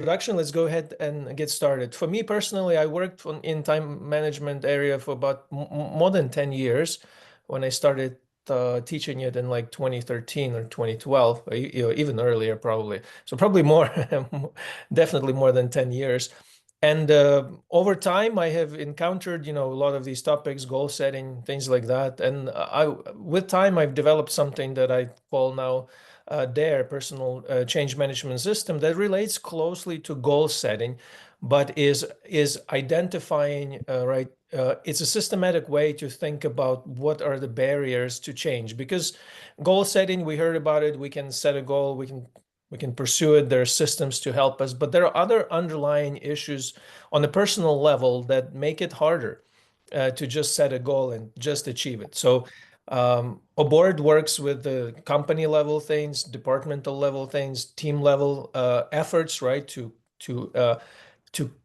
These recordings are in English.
introduction, let's go ahead and get started. For me personally, I worked in time management area for about more than 10 years when I started teaching it in like 2013 or 2012, or even earlier probably. So probably more, definitely more than 10 years. And over time, I have encountered, a lot of these topics, goal setting, things like that. And with time, I've developed something that I call now their personal change management system that relates closely to goal setting, but is identifying right. It's a systematic way to think about what are the barriers to change. Because goal setting, we heard about it. We can set a goal. We can pursue it. There are systems to help us, but there are other underlying issues on a personal level that make it harder to just set a goal and just achieve it. So Oboard works with the company level things, departmental level things, team level efforts, right? To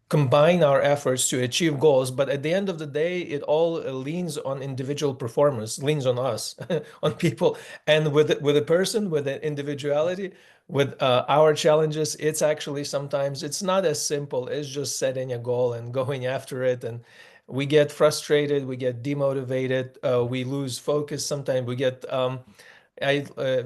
combine our efforts to achieve goals. But at the end of the day, it all leans on individual performance, leans on us, on people, and with a person, with an individuality, with our challenges. It's actually sometimes it's not as simple as just setting a goal and going after it. And we get frustrated, we get demotivated, we lose focus. Sometimes we get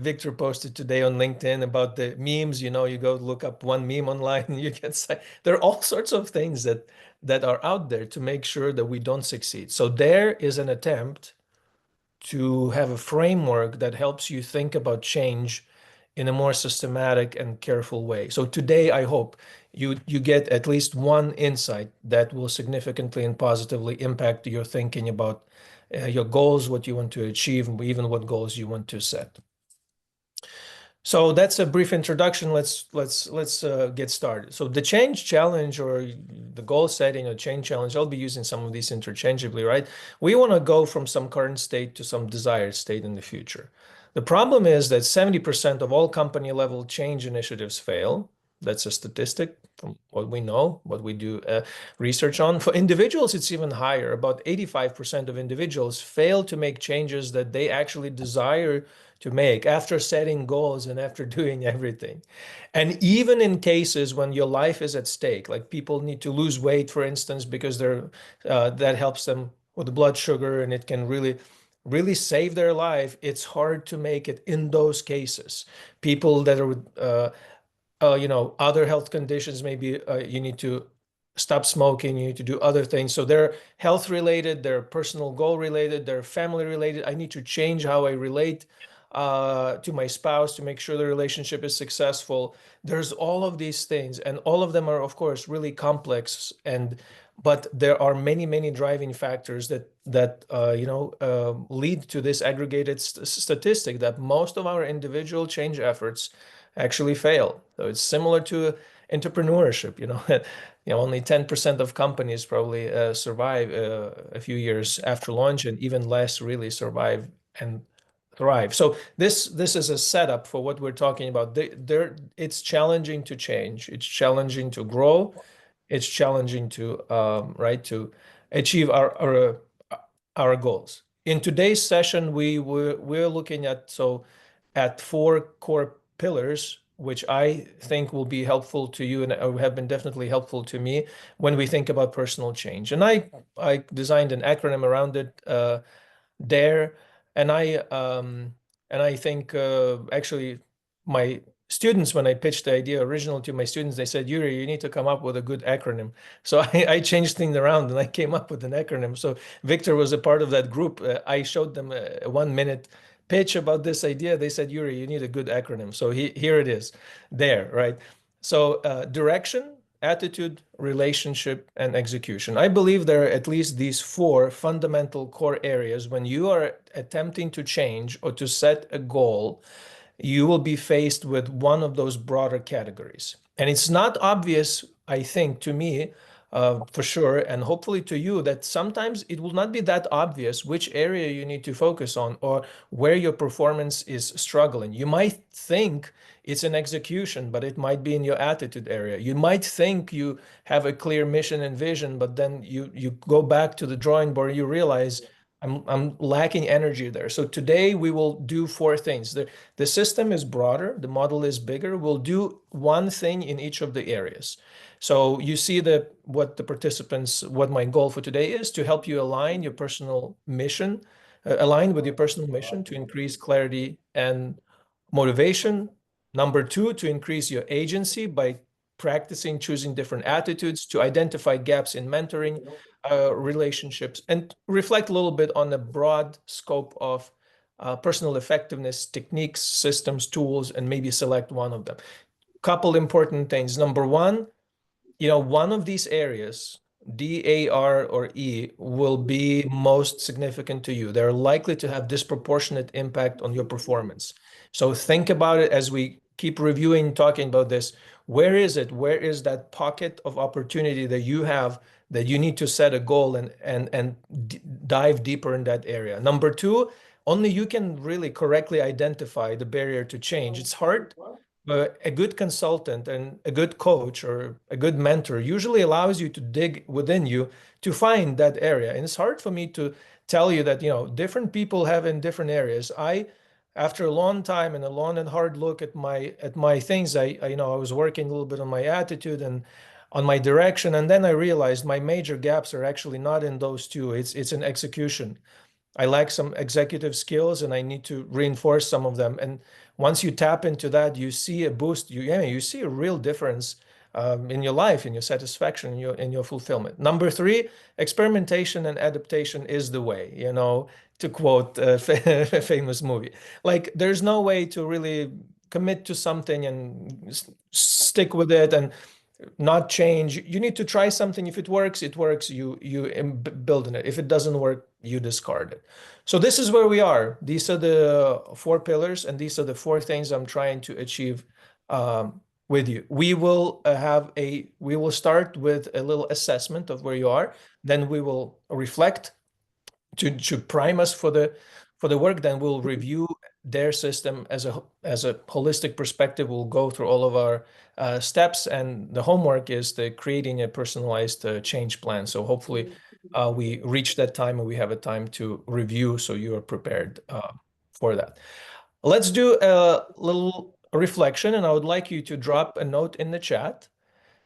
Victor posted today on LinkedIn about the memes. You go look up one meme online and you get there are all sorts of things that are out there to make sure that we don't succeed. So there is an attempt to have a framework that helps you think about change in a more systematic and careful way. So today, I hope you get at least one insight that will significantly and positively impact your thinking about your goals, what you want to achieve, and even what goals you want to set. So that's a brief introduction. Let's get started. So the change challenge, or the goal setting or change challenge, I'll be using some of these interchangeably, right? We want to go from some current state to some desired state in the future. The problem is that 70% of all company level change initiatives fail. That's a statistic from what we know, what we do research on. For individuals, it's even higher. About 85% of individuals fail to make changes that they actually desire to make after setting goals and after doing everything. And even in cases when your life is at stake, like people need to lose weight, for instance, because that helps them with the blood sugar and it can really save their life, it's hard to make it in those cases. People that are with other health conditions, maybe you need to stop smoking, you need to do other things. So they're health related, they're personal goal related, they're family related. I need to change how I relate to my spouse to make sure the relationship is successful. There's all of these things, and all of them are, of course, really complex. But there are many driving factors that lead to this aggregated statistic that most of our individual change efforts actually fail. So it's similar to entrepreneurship. Only 10% of companies probably survive a few years after launch, and even less really survive and thrive. So this is a setup for what we're talking about. It's challenging to change. It's challenging to grow. It's challenging to to achieve our goals. In today's session, we're looking at four core pillars, which I think will be helpful to you and have been definitely helpful to me when we think about personal change. And I designed an acronym around it, DARE, and I think actually my students, when I pitched the idea original to my students, they said, Yuri, you need to come up with a good acronym. So I changed things around and I came up with an acronym. So Victor was a part of that group. I showed them a 1 minute pitch about this idea. They said, Yuri, you need a good acronym. So here it is, there, right? So direction, attitude, relationship, and execution. I believe there are at least these four fundamental core areas. When you are attempting to change or to set a goal, you will be faced with one of those broader categories. And it's not obvious, I think, to me, for sure, and hopefully to you, that sometimes it will not be that obvious which area you need to focus on or where your performance is struggling. You might think it's an execution, but it might be in your attitude area. You might think you have a clear mission and vision, but then you go back to the drawing board, you realize I'm lacking energy there. So today we will do four things. The system is broader, the model is bigger. We'll do one thing in each of the areas. So you see what my goal for today is to help you align your personal mission, align with your personal mission to increase clarity and motivation. Number two, to increase your agency by practicing choosing different attitudes, to identify gaps in mentoring, relationships, and reflect a little bit on the broad scope of personal effectiveness techniques, systems, tools, and maybe select one of them. Couple important things. Number one, one of these areas, D, A, R, or E, will be most significant to you. They're likely to have disproportionate impact on your performance. So think about it as we keep reviewing, talking about this. Where is it? Where is that pocket of opportunity that you have that you need to set a goal and dive deeper in that area? Number two, only you can really correctly identify the barrier to change. It's hard, but a good consultant and a good coach or a good mentor usually allows you to dig within you to find that area. And it's hard for me to tell you that, different people have in different areas. After a long time and a long and hard look at my things, I was working a little bit on my attitude and on my direction. And then I realized my major gaps are actually not in those two. It's in execution. I lack some executive skills and I need to reinforce some of them. And once you tap into that, you see a boost. You see a real difference in your life, in your satisfaction, in your fulfillment. Number three, experimentation and adaptation is the way, to quote a famous movie. Like there's no way to really commit to something and stick with it and not change. You need to try something. If it works, it works. You build on it. If it doesn't work, you discard it. So this is where we are. These are the four pillars, and these are the four things I'm trying to achieve with you. We will start with a little assessment of where you are. Then we will reflect to prime us for the work. Then we'll review their system as a holistic perspective. We'll go through all of our steps, and the homework is creating a personalized change plan. So hopefully we reach that time and we have a time to review so you are prepared for that. Let's do a little reflection, and I would like you to drop a note in the chat.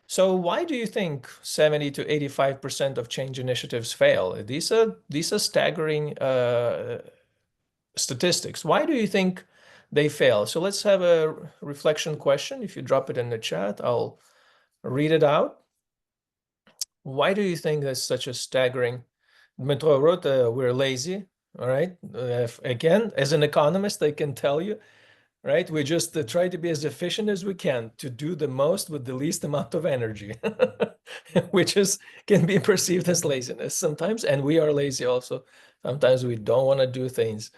So why do you think 70 to 85% of change initiatives fail? These are staggering statistics. Why do you think they fail? So let's have a reflection question. If you drop it in the chat, I'll read it out. Why do you think that's such a staggering? Dmitro wrote, we're lazy. All right. Again, as an economist, I can tell you, right? We just try to be as efficient as we can to do the most with the least amount of energy, which can be perceived as laziness sometimes. And we are lazy also. Sometimes we don't want to do things.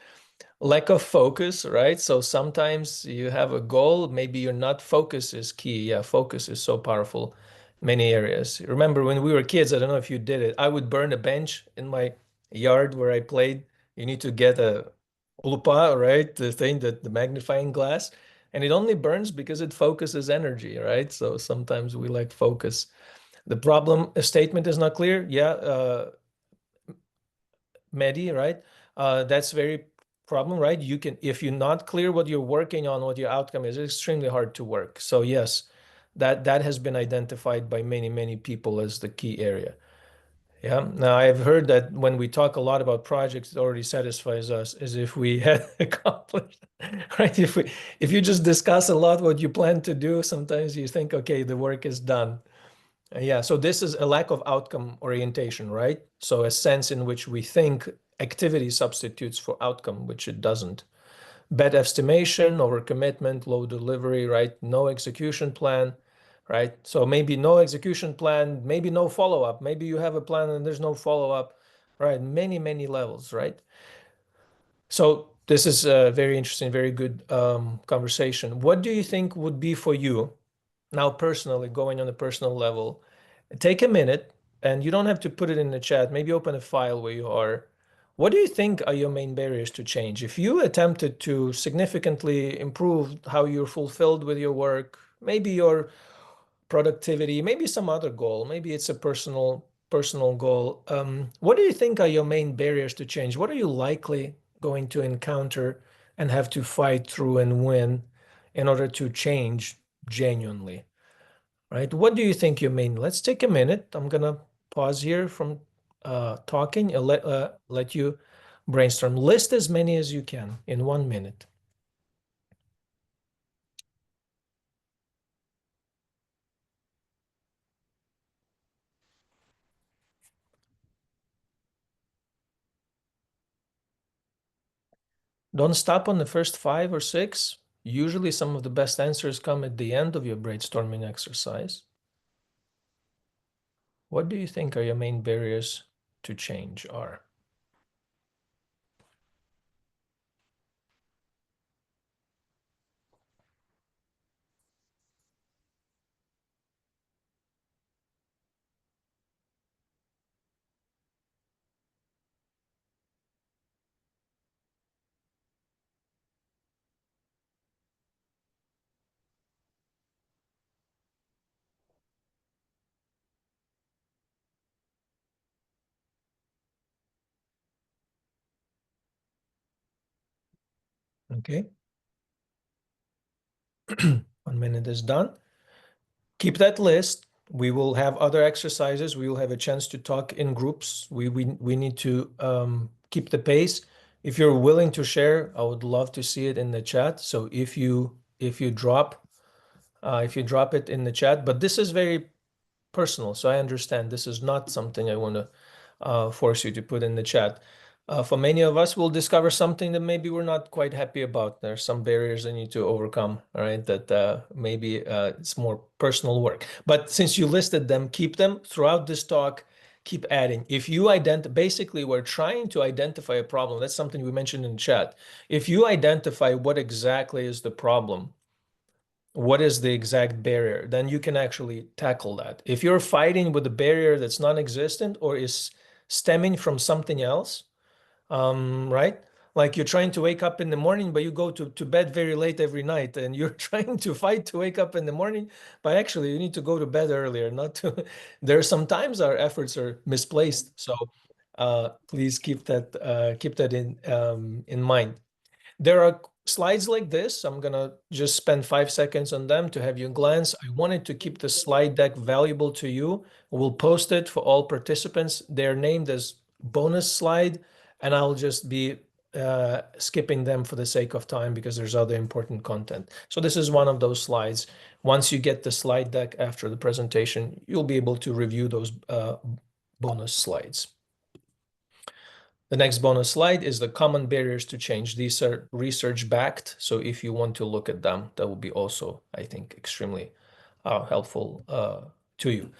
Lack of focus, right? So sometimes you have a goal, maybe you're not focus is key. Yeah, focus is so powerful in many areas. Remember when we were kids, I don't know if you did it, I would burn a bench in my yard where I played. You need to get a lupa, right? The magnifying glass, and it only burns because it focuses energy, right? So sometimes we lack focus. The problem statement is not clear. Yeah, Mehdi, right? That's very problem, right? If you're not clear what you're working on, what your outcome is, it's extremely hard to work. So yes, that has been identified by many, many people as the key area. Yeah. Now I've heard that when we talk a lot about projects, it already satisfies us as if we had accomplished, right? If you just discuss a lot what you plan to do, sometimes you think, okay, the work is done. Yeah, so this is a lack of outcome orientation, right? So a sense in which we think activity substitutes for outcome, which it doesn't. Bad estimation, overcommitment, low delivery, right? No execution plan, right? So maybe no execution plan, maybe no follow-up. Maybe you have a plan and there's no follow-up, right? Many, many levels, right? So this is a very interesting, very good conversation. What do you think would be for you now personally, going on a personal level? Take a minute, and you don't have to put it in the chat. Maybe open a file where you are. What do you think are your main barriers to change? If you attempted to significantly improve how you're fulfilled with your work, maybe your productivity, maybe some other goal, maybe it's a personal personal goal. What do you think are your main barriers to change? What are you likely going to encounter and have to fight through and win in order to change genuinely, right? What do you think your main? Let's take a minute. I'm gonna pause here from talking. Let you brainstorm. List as many as you can in 1 minute. Don't stop on the first 5 or 6. Usually some of the best answers come at the end of your brainstorming exercise. What do you think are your main barriers to change are? Okay. 1 minute is done. Keep that list. We will have other exercises. We will have a chance to talk in groups. We need to keep the pace. If you're willing to share, I would love to see it in the chat. So if you drop it in the chat, but this is very personal. So I understand this is not something I want to force you to put in the chat. For many of us, we'll discover something that maybe we're not quite happy about. There's some barriers I need to overcome, all right, that maybe it's more personal work. But since you listed them, keep them throughout this talk, keep adding. If you basically we're trying to identify a problem. That's something we mentioned in chat. If you identify what exactly is the problem, what is the exact barrier, then you can actually tackle that. If you're fighting with a barrier that's non-existent or is stemming from something else, right? Like you're trying to wake up in the morning, but you go to bed very late every night, and you're trying to fight to wake up in the morning, but actually you need to go to bed earlier, not to. There are sometimes our efforts are misplaced. So please keep that in mind. There are slides like this. I'm gonna just spend 5 seconds on them to have you glance. I wanted to keep the slide deck valuable to you. We'll post it for all participants. They're named as bonus slide, and I'll just be skipping them for the sake of time because there's other important content. So this is one of those slides. Once you get the slide deck after the presentation, you'll be able to review those bonus slides. The next bonus slide is the common barriers to change. These are research backed. So if you want to look at them, that will be also, I think, extremely helpful to you.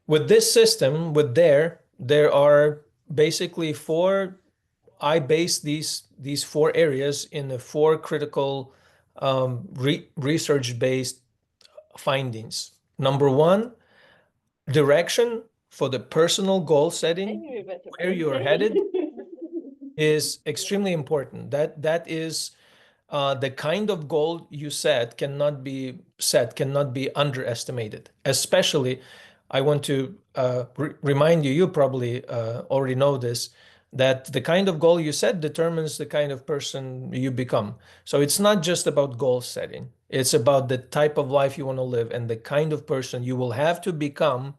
With this system, there are basically I base these 4 areas in the 4 critical research-based findings. Number 1, direction for the personal goal setting, where you're headed, is extremely important. That is the kind of goal you cannot be underestimated. Especially, I want to remind you, you probably already know this, that the kind of goal you set determines the kind of person you become. So it's not just about goal setting. It's about the type of life you want to live and the kind of person you will have to become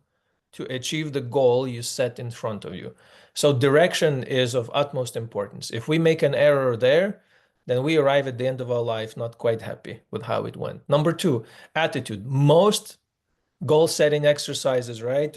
to achieve the goal you set in front of you. So direction is of utmost importance. If we make an error there, then we arrive at the end of our life not quite happy with how it went. Number 2, attitude. Most goal setting exercises, right?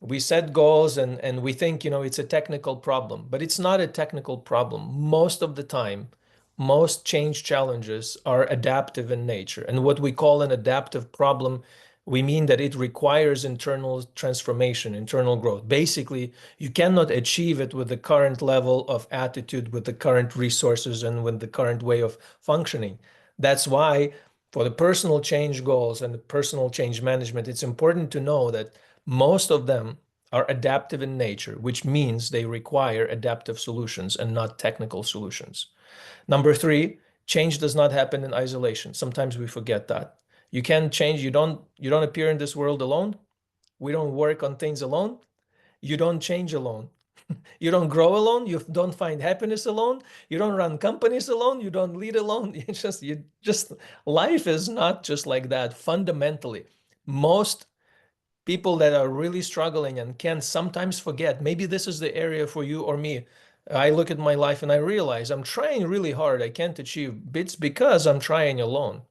We set goals and we think, it's a technical problem, but it's not a technical problem. Most of the time, most change challenges are adaptive in nature. And what we call an adaptive problem, we mean that it requires internal transformation, internal growth. Basically, you cannot achieve it with the current level of attitude, with the current resources, and with the current way of functioning. That's why for the personal change goals and the personal change management, it's important to know that most of them are adaptive in nature, which means they require adaptive solutions and not technical solutions. Number 3, change does not happen in isolation. Sometimes we forget that. You can't change. You don't appear in this world alone. We don't work on things alone. you don't change alone. You don't grow alone. You don't find happiness alone. You don't run companies alone. You don't lead alone. You just life is not just like that. Fundamentally, most people that are really struggling and can sometimes forget, maybe this is the area for you or me. I look at my life and I realize I'm trying really hard. I can't achieve bits because I'm trying alone.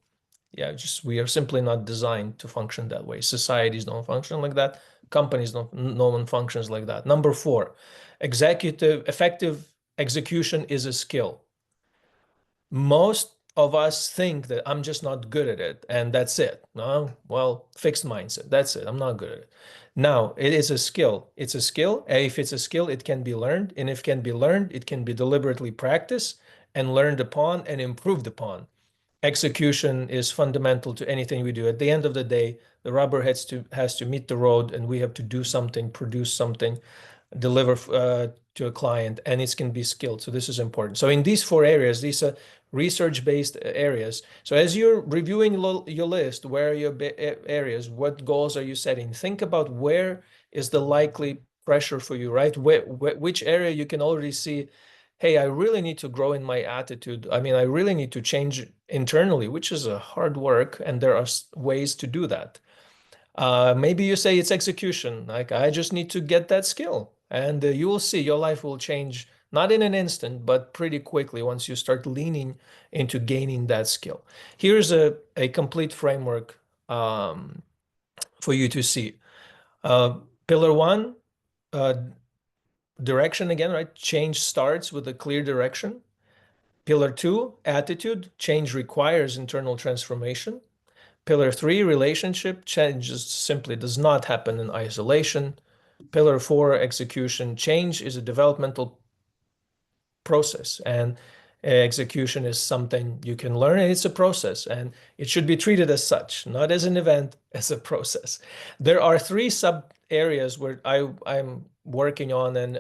Yeah, just we are simply not designed to function that way. Societies don't function like that. Companies don't, no one functions like that. Number four, effective execution is a skill. Most of us think that I'm just not good at it and that's it. No, well, fixed mindset. That's it. I'm not good at it. Now, it is a skill. It's a skill. If it's a skill, it can be learned. And if it can be learned, it can be deliberately practiced and learned upon and improved upon. Execution is fundamental to anything we do. At the end of the day, the rubber has to meet the road and we have to do something, produce something, deliver to a client, and it can be skilled. So this is important. So in these four areas, these are research-based areas. So as you're reviewing your list, where are your areas? What goals are you setting? Think about where is the likely pressure for you, right? Which area you can already see, hey, I really need to grow in my attitude. I mean, I really need to change internally, which is a hard work, and there are ways to do that. Maybe you say it's execution, like I just need to get that skill, and you will see your life will change, not in an instant, but pretty quickly once you start leaning into gaining that skill. Here's a complete framework for you to see. Pillar one, uh, direction again, right? Change starts with a clear direction. Pillar two, attitude. Change requires internal transformation. Pillar three, relationship. Change just simply does not happen in isolation. Pillar four, execution. Change is a developmental process, and execution is something you can learn, and it's a process, and it should be treated as such, not as an event, as a process. There are three sub areas where I'm working on and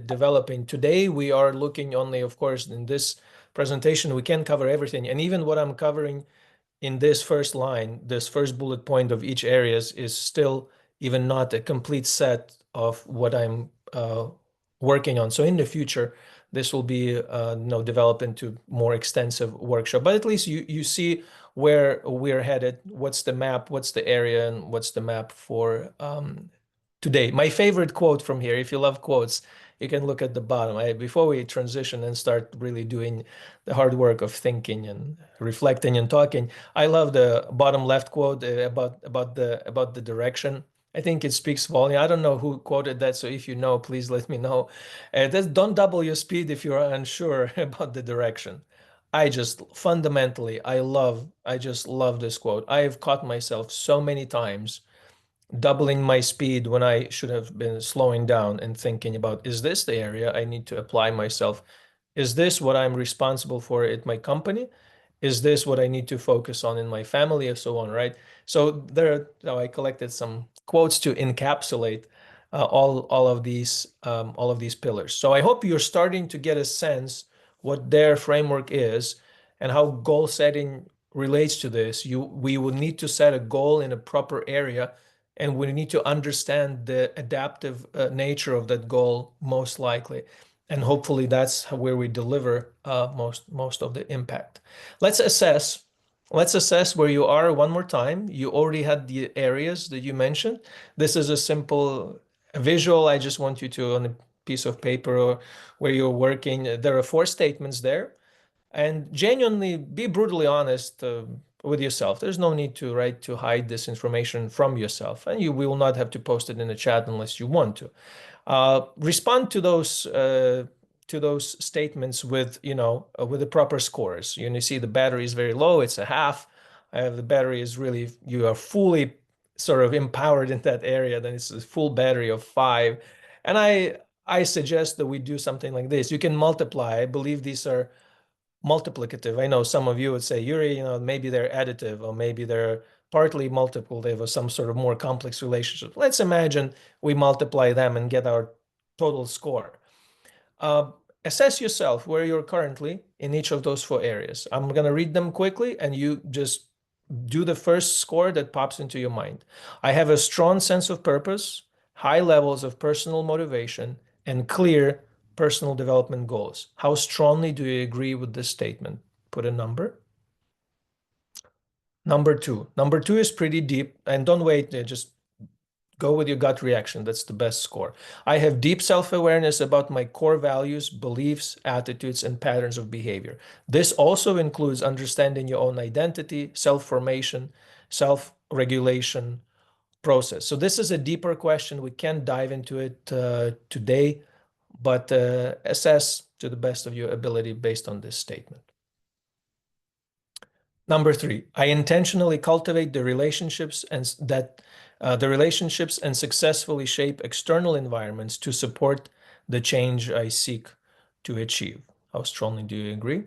developing. Today, we are looking only, of course, in this presentation, we can't cover everything. And even what I'm covering in this first line, this first bullet point of each areas is still even not a complete set of what I'm working on. So in the future, this will be developed into more extensive workshop. But at least you see where we're headed, what's the map, what's the area, and what's the map for today. My favorite quote from here, if you love quotes, you can look at the bottom. Before we transition and start really doing the hard work of thinking and reflecting and talking, I love the bottom left quote about the direction. I think it speaks volume. I don't know who quoted that, so if you know, please let me know. Don't double your speed if you're unsure about the direction. I just fundamentally, I just love this quote. I have caught myself so many times doubling my speed when I should have been slowing down and thinking about, is this the area I need to apply myself? Is this what I'm responsible for at my company? Is this what I need to focus on in my family, and so on, right? So I collected some quotes to encapsulate all of these pillars. So I hope you're starting to get a sense what their framework is and how goal setting relates to this. We will need to set a goal in a proper area, and we need to understand the adaptive nature of that goal, most likely. And hopefully that's where we deliver most of the impact. Let's assess where you are one more time. You already had the areas that you mentioned. This is a simple visual. I just want you to, on a piece of paper or where you're working, there are 4 statements there. And genuinely be brutally honest with yourself. There's no need to hide this information from yourself, and you will not have to post it in the chat unless you want to. Respond to those statements with with the proper scores. You see the battery is very low; it's a half. The battery is really, you are fully sort of empowered in that area. Then it's a full battery of 5. And I suggest that we do something like this. You can multiply. I believe these are multiplicative. I know some of you would say, Yuriy, maybe they're additive, or maybe they're partly multiplicative, or some sort of more complex relationship. Let's imagine we multiply them and get our total score. Assess yourself where you're currently in each of those 4 areas. I'm going to read them quickly, and you just do the first score that pops into your mind. I have a strong sense of purpose, high levels of personal motivation, and clear personal development goals. How strongly do you agree with this statement? Put a number. Number two. Number two is pretty deep, and don't wait, just go with your gut reaction. That's the best score. I have deep self-awareness about my core values, beliefs, attitudes, and patterns of behavior. This also includes understanding your own identity, self-formation, self-regulation process. So this is a deeper question. We can't dive into it today, but assess to the best of your ability based on this statement. Number three, I intentionally cultivate the relationships and successfully shape external environments to support the change I seek to achieve. How strongly do you agree?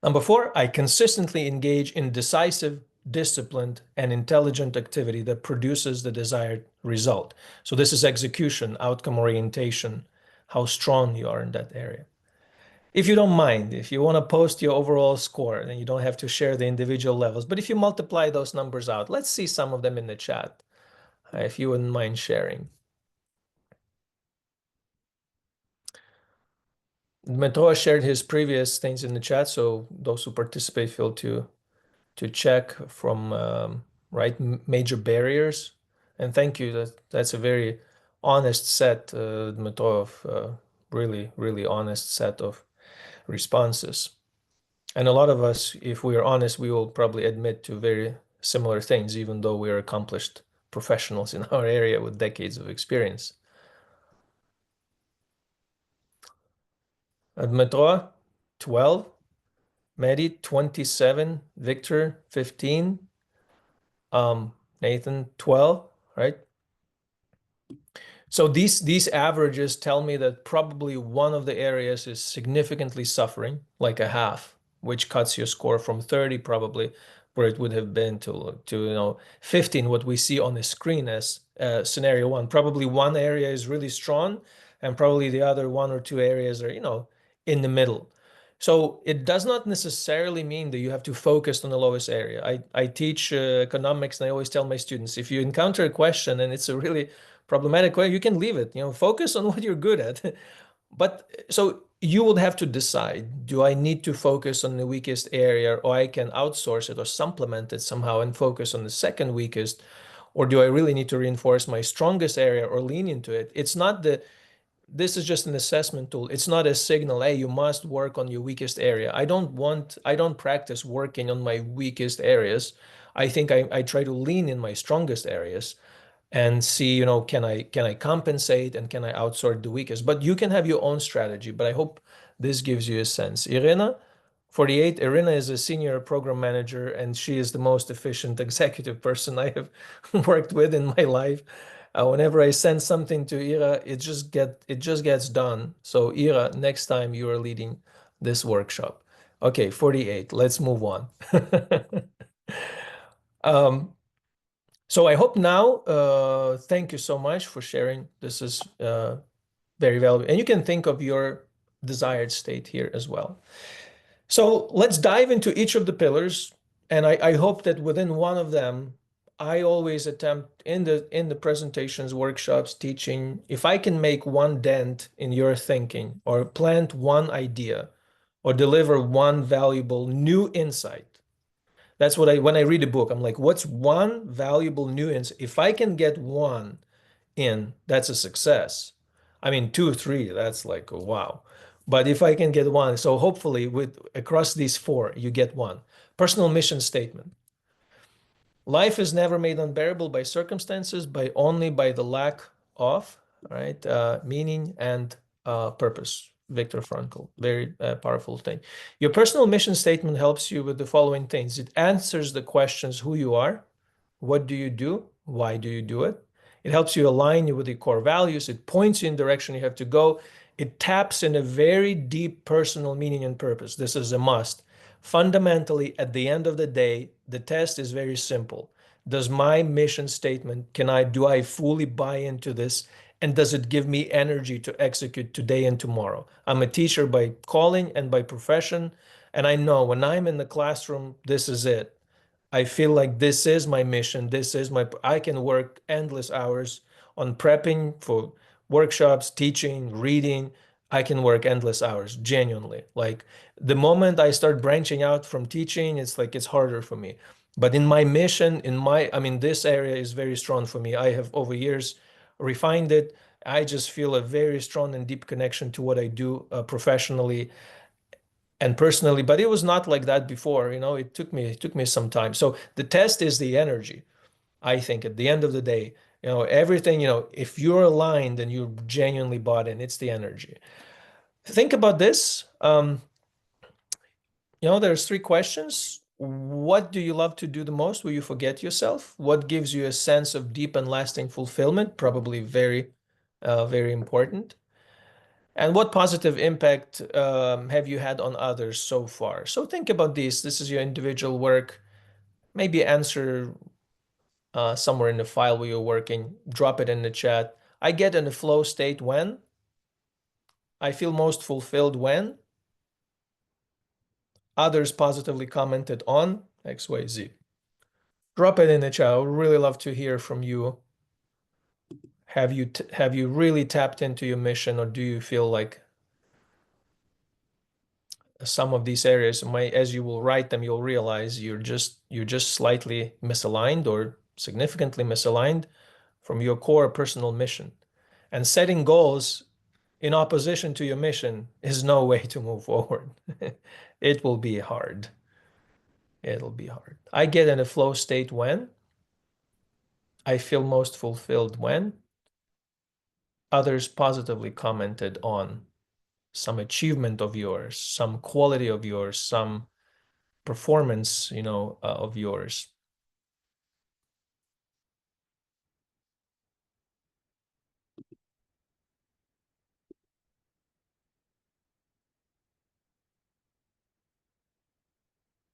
Number four, I consistently engage in decisive, disciplined, and intelligent activity that produces the desired result. So this is execution, outcome orientation, how strong you are in that area. If you don't mind, if you want to post your overall score, then you don't have to share the individual levels. But if you multiply those numbers out, let's see some of them in the chat, if you wouldn't mind sharing. Dmitro shared his previous things in the chat, so those who participate feel to check from major barriers. And thank you. That's a very honest set, Dmitro, of really, really honest set of responses. And a lot of us, if we are honest, we will probably admit to very similar things, even though we are accomplished professionals in our area with decades of experience. Dmitro, 12. Mehdi, 27. Victor, 15. Nathan, 12, right? So these averages tell me that probably one of the areas is significantly suffering, like a half, which cuts your score from 30 probably, where it would have been to 15, what we see on the screen as scenario one. Probably one area is really strong, and probably the other one or two areas are in the middle. So it does not necessarily mean that you have to focus on the lowest area. I teach economics, and I always tell my students, if you encounter a question and it's a really problematic way, you can leave it. Focus on what you're good at. But so you will have to decide, do I need to focus on the weakest area, or I can outsource it or supplement it somehow and focus on the second weakest, or do I really need to reinforce my strongest area or lean into it? This is just an assessment tool. It's not a signal, hey, you must work on your weakest area. I don't practice working on my weakest areas. I think I try to lean in my strongest areas and see, can I compensate and can I outsource the weakest? But you can have your own strategy, but I hope this gives you a sense. Irina, 48. Irina is a senior program manager, and she is the most efficient executive person I have worked with in my life. Whenever I send something to Ira, it just gets done. So Ira, next time you are leading this workshop. Okay, 48. Let's move on. So I hope now, thank you so much for sharing. This is very valuable. And you can think of your desired state here as well. So let's dive into each of the pillars. And I hope that within one of them, I always attempt in the presentations, workshops, teaching, if I can make one dent in your thinking or plant one idea or deliver one valuable new insight. That's what when I read a book, I'm like, what's one valuable new insight? If I can get one in, that's a success. I mean, 2 or 3, that's like, wow. But if I can get one, so hopefully across these 4, you get one. Personal mission statement. Life is never made unbearable by circumstances, only by the lack of, right, meaning and purpose. Viktor Frankl, very powerful thing. Your personal mission statement helps you with the following things. It answers the questions: who you are, what do you do, why do you do it? It helps you align you with your core values. It points you in the direction you have to go. It taps in a very deep personal meaning and purpose. This is a must. Fundamentally, at the end of the day, the test is very simple. Does my mission statement, do I fully buy into this? And does it give me energy to execute today and tomorrow? I'm a teacher by calling and by profession. And I know when I'm in the classroom, this is it. I feel like this is my mission. This is I can work endless hours on prepping for workshops, teaching, reading. I can work endless hours, genuinely. Like the moment I start branching out from teaching, it's like it's harder for me. But in my mission, I mean, this area is very strong for me. I have over years refined it. I just feel a very strong and deep connection to what I do professionally and personally, but it was not like that before. It took me some time. So the test is the energy. I think at the end of the day, everything, if you're aligned and you're genuinely bought in, it's the energy. Think about this. There's three questions. What do you love to do the most where you forget yourself? What gives you a sense of deep and lasting fulfillment? Probably very, very important. And what positive impact have you had on others so far? So think about this. This is your individual work. Maybe answer somewhere in the file where you're working. Drop it in the chat. I get in a flow state when I feel most fulfilled when others positively commented on XYZ. Drop it in the chat. I would really love to hear from you. Have you really tapped into your mission, or do you feel like some of these areas as you will write them, you'll realize you're just slightly misaligned or significantly misaligned from your core personal mission. And setting goals in opposition to your mission is no way to move forward. It will be hard. It'll be hard. I get in a flow state when I feel most fulfilled when others positively commented on some achievement of yours, some quality of yours, some performance, of yours.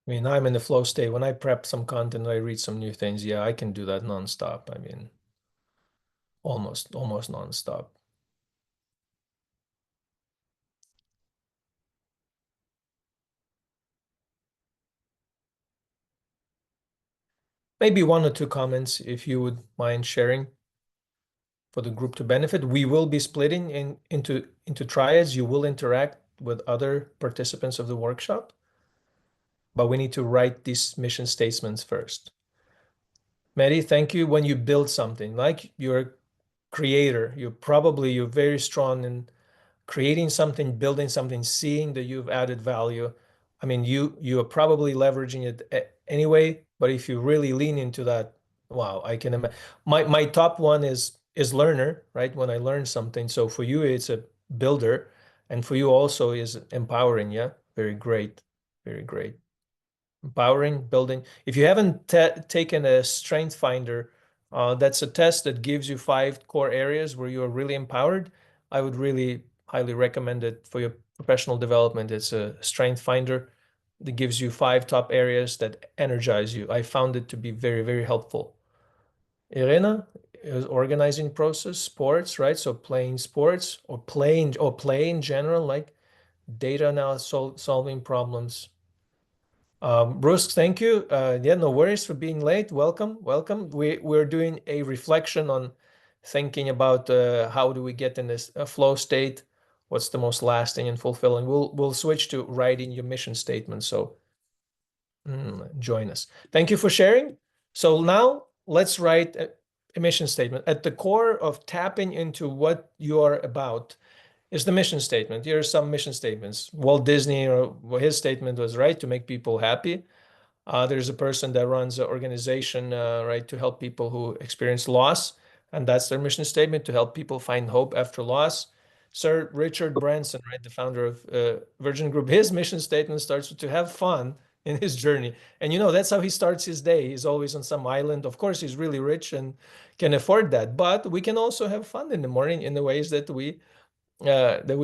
I mean, I'm in the flow state. When I prep some content, I read some new things. Yeah, I can do that nonstop. I mean, almost nonstop. Maybe one or two comments if you would mind sharing for the group to benefit. We will be splitting into triads. You will interact with other participants of the workshop, but we need to write these mission statements first. Mary, thank you. When you build something, like you're a creator, you're very strong in creating something, building something, seeing that you've added value. I mean, you are probably leveraging it anyway, but if you really lean into that, wow, I can imagine. My top one is learner, right? When I learn something. So for you, it's a builder, and for you also is empowering. Yeah, very great, very great. Empowering, building. If you haven't taken a Strength Finder, that's a test that gives you 5 core areas where you're really empowered. I would really highly recommend it for your professional development. It's a Strength Finder that gives you 5 top areas that energize you. I found it to be very, very helpful. Irena is organizing process, sports, right? So playing sports or play in general, like data analysis, solving problems. Bruce, thank you. Yeah, no worries for being late. Welcome, welcome. We're doing a reflection on thinking about how do we get in this flow state? What's the most lasting and fulfilling? We'll switch to writing your mission statement. So join us. Thank you for sharing. So now let's write a mission statement. At the core of tapping into what you are about is the mission statement. Here are some mission statements. Walt Disney, his statement was right to make people happy. There's a person that runs an organization, right, to help people who experience loss, and that's their mission statement, to help people find hope after loss. Sir Richard Branson, right, the founder of Virgin Group, his mission statement starts with to have fun in his journey. And that's how he starts his day. He's always on some island. Of course, he's really rich and can afford that, but we can also have fun in the morning in the ways that we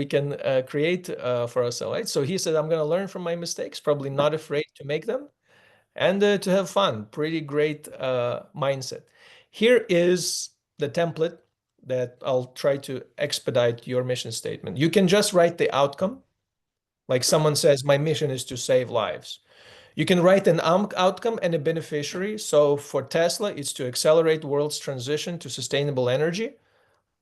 can create for ourselves, right? So he said, I'm going to learn from my mistakes, probably not afraid to make them, and to have fun. Pretty great mindset. Here is the template that I'll try to expedite your mission statement. You can just write the outcome. Like someone says, my mission is to save lives. You can write an outcome and a beneficiary. So for Tesla, it's to accelerate world's transition to sustainable energy.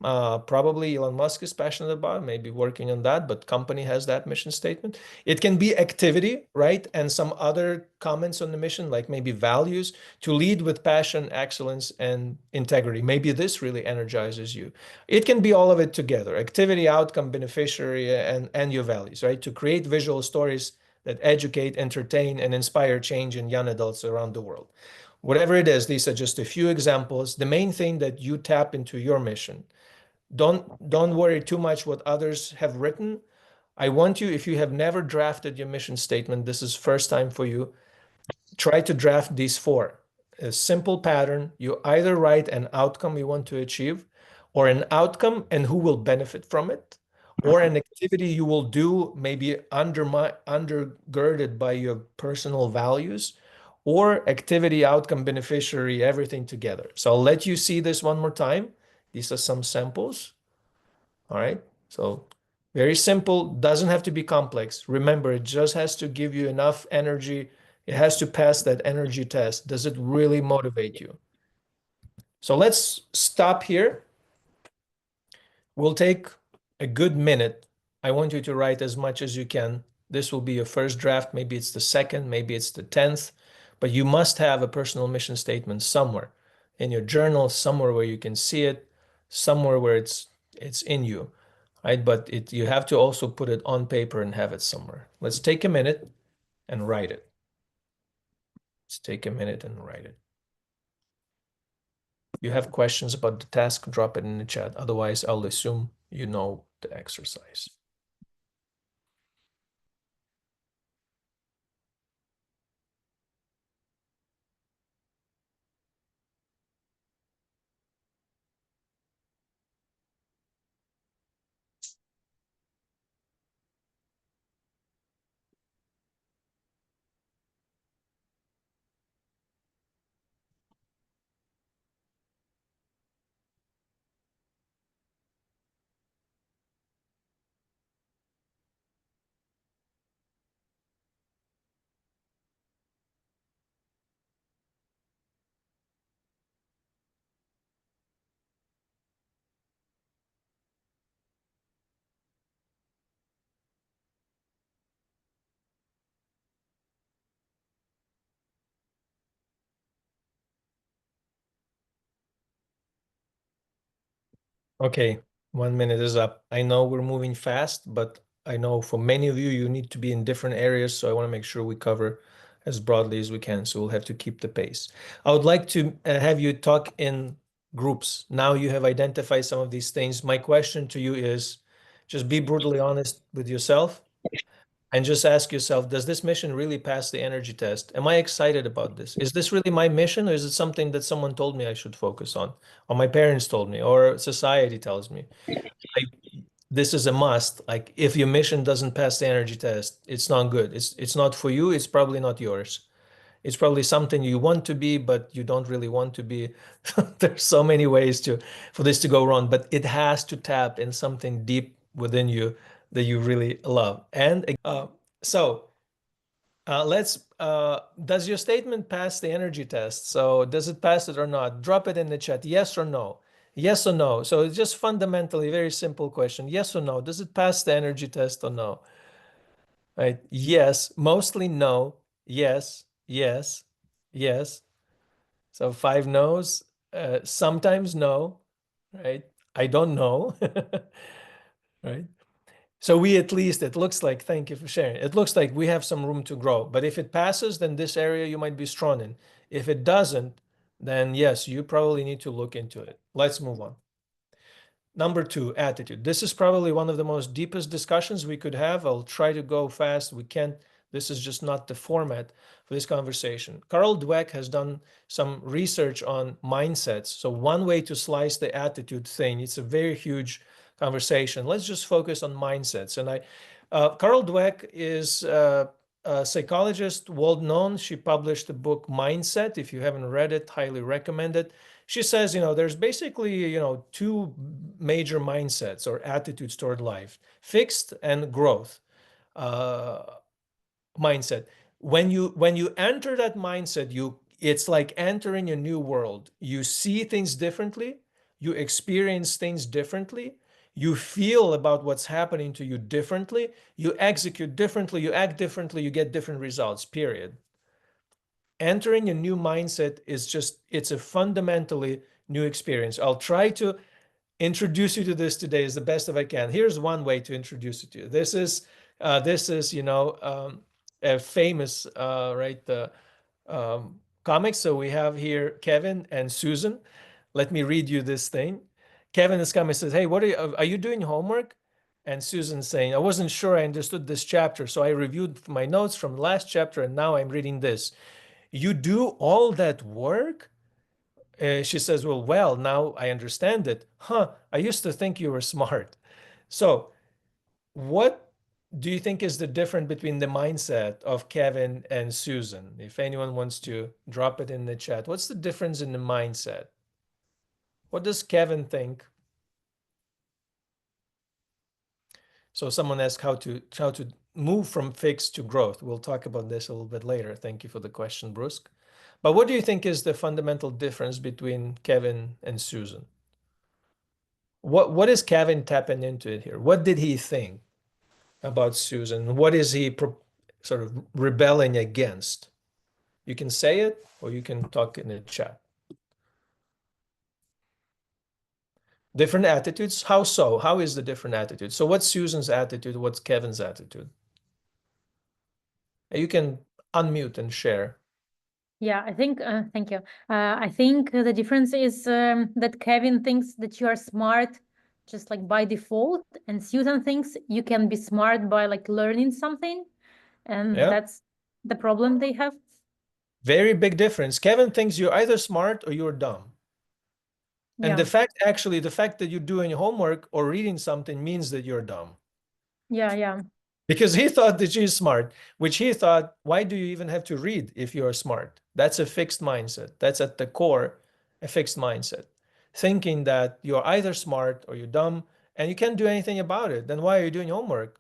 Probably Elon Musk is passionate about, maybe working on that, but company has that mission statement. It can be activity, right? And some other comments on the mission, like maybe values, to lead with passion, excellence, and integrity. Maybe this really energizes you. It can be all of it together, activity, outcome, beneficiary, and your values, right? To create visual stories that educate, entertain, and inspire change in young adults around the world. Whatever it is, these are just a few examples. The main thing that you tap into your mission. Don't worry too much what others have written. I want you, if you have never drafted your mission statement, this is first time for you, try to draft these four. A simple pattern. You either write an outcome you want to achieve, or an outcome and who will benefit from it, or an activity you will do, maybe undergirded by your personal values, or activity, outcome, beneficiary, everything together. So I'll let you see this one more time. These are some samples. All right. So very simple, doesn't have to be complex. Remember, it just has to give you enough energy. It has to pass that energy test. Does it really motivate you? So let's stop here. We'll take a good minute. I want you to write as much as you can. This will be your first draft. Maybe it's the second, maybe it's the 10th, but you must have a personal mission statement somewhere in your journal, somewhere where you can see it, somewhere where it's in you, right? But you have to also put it on paper and have it somewhere. Let's take a minute and write it. Let's take a minute and write it. You have questions about the task, drop it in the chat. Otherwise, I'll assume you know the exercise. Okay, 1 minute is up. I know we're moving fast, but I know for many of you, you need to be in different areas. So I want to make sure we cover as broadly as we can. So we'll have to keep the pace. I would like to have you talk in groups. Now you have identified some of these things. My question to you is just be brutally honest with yourself and just ask yourself, does this mission really pass the energy test? Am I excited about this? Is this really my mission, or is it something that someone told me I should focus on, or my parents told me, or society tells me? Like, this is a must. Like, if your mission doesn't pass the energy test, it's not good. It's not for you. It's probably not yours. It's probably something you want to be, but you don't really want to be. There's so many ways for this to go wrong, but it has to tap in something deep within you that you really love. And so does your statement pass the energy test? So does it pass it or not? Drop it in the chat, yes or no. Yes or no. So it's just fundamentally very simple question. Yes or no. Does it pass the energy test or no? Right? Yes, mostly no. Yes, yes, yes. So 5 no's. Sometimes no, right? I don't know. Right? So we at least, it looks like, thank you for sharing. It looks like we have some room to grow. But if it passes, then this area you might be strong in. If it doesn't, then yes, you probably need to look into it. Let's move on. Number 2, attitude. This is probably one of the most deepest discussions we could have. I'll try to go fast. We can't, this is just not the format for this conversation. Carl Dweck has done some research on mindsets. So one way to slice the attitude thing, it's a very huge conversation. Let's just focus on mindsets. And Carol Dweck is a psychologist, well known. She published the book Mindset. If you haven't read it, highly recommend it. She says, there's basically, 2 major mindsets or attitudes toward life: fixed and growth mindset. When you enter that mindset, it's like entering a new world. You see things differently, you experience things differently, you feel about what's happening to you differently, you execute differently, you act differently, you get different results, period. Entering a new mindset it's a fundamentally new experience. I'll try to introduce you to this today as the best of I can. Here's one way to introduce it to you. This is a famous comic. So we have here Kevin and Susan. Let me read you this thing. Kevin is coming and says, "Hey, what are you doing homework?" And Susan's saying, "I wasn't sure I understood this chapter, so I reviewed my notes from the last chapter, and now I'm reading this." You do all that work? She says, well, now I understand it. Huh, I used to think you were smart. So, what do you think is the difference between the mindset of Kevin and Susan? If anyone wants to drop it in the chat, what's the difference in the mindset? What does Kevin think? So someone asked how to move from fixed to growth. We'll talk about this a little bit later. Thank you for the question, Bruce. But what do you think is the fundamental difference between Kevin and Susan? What is Kevin tapping into it here? What did he think about Susan? What is he sort of rebelling against? You can say it, or you can talk in the chat. Different attitudes? How so? How is the different attitude? So what's Susan's attitude? What's Kevin's attitude? You can unmute and share. Yeah, I think, thank you. I think the difference is that Kevin thinks that you are smart just like by default, and Susan thinks you can be smart by like learning something, and that's the problem they have. Very big difference. Kevin thinks you're either smart or you're dumb. And the fact that you're doing homework or reading something means that you're dumb. Yeah. Because he thought that she's smart, which he thought, why do you even have to read if you're smart? That's a fixed mindset. That's at the core, a fixed mindset. Thinking that you're either smart or you're dumb and you can't do anything about it. Then why are you doing homework?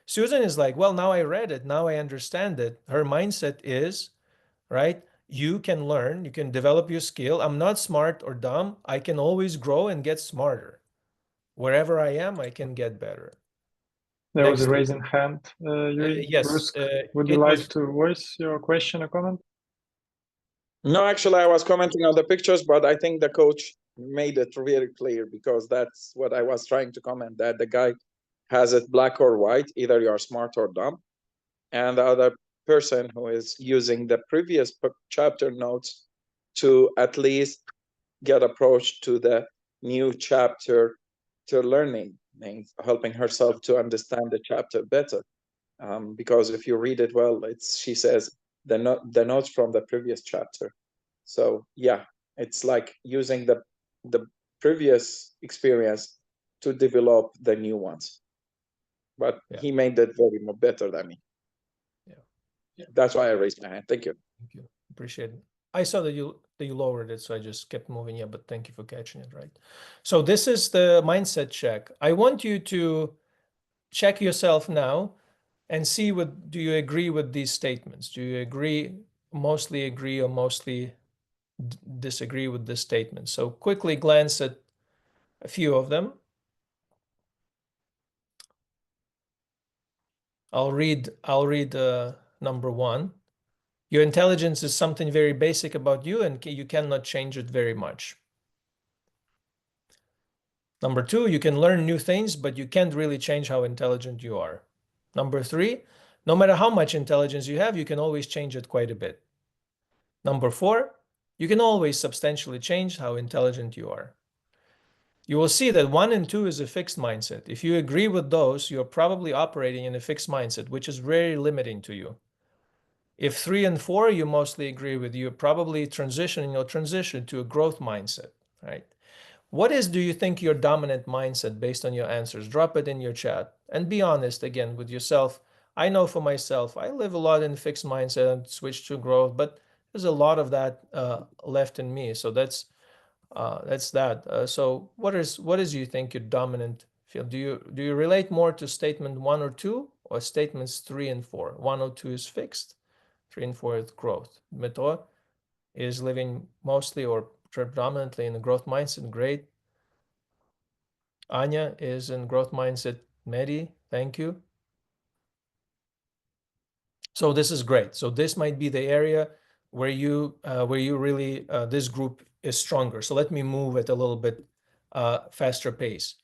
Susan is like, well, now I read it. Now I understand it. Her mindset is, right? You can learn, you can develop your skill. I'm not smart or dumb. I can always grow and get smarter. Wherever I am, I can get better. There was a raising hand, Yuriy. Yes. Bruce, would you like to voice your question or comment? No, actually, I was commenting on the pictures, but I think the coach made it very clear because that's what I was trying to comment, that the guy has it black or white, either you're smart or dumb. And the other person who is using the previous chapter notes to at least get approach to the new chapter to learning, helping herself to understand the chapter better. Because if you read it well, she says the notes from the previous chapter. So yeah, it's like using the previous experience to develop the new ones. But he made that very more better than me. Yeah. That's why I raised my hand. Thank you. Thank you. Appreciate it. I saw that you lowered it, so I just kept moving. Yeah, but thank you for catching it, right? So this is the mindset check. I want you to check yourself now and see do you agree with these statements? Do you mostly agree or mostly disagree with this statement? So quickly glance at a few of them. I'll read number one. Your intelligence is something very basic about you, and you cannot change it very much. Number two, you can learn new things, but you can't really change how intelligent you are. Number three, no matter how much intelligence you have, you can always change it quite a bit. Number four, you can always substantially change how intelligent you are. You will see that 1 and 2 is a fixed mindset. If you agree with those, you're probably operating in a fixed mindset, which is very limiting to you. If 3 and 4, you mostly agree with, you're probably transition to a growth mindset, right? Do you think your dominant mindset based on your answers? Drop it in your chat and be honest again with yourself. I know for myself, I live a lot in fixed mindset and switch to growth, but there's a lot of that left in me. So that's that. So what is you think your dominant field? Do you relate more to statement 1 or 2 or statements 3 and 4? 1 or 2 is fixed, 3 and 4 is growth. Meto is living mostly or predominantly in a growth mindset. Great. Anya is in growth mindset. Medi, thank you. So this is great. So this might be the area where you really this group is stronger. So let me move at a little bit faster pace.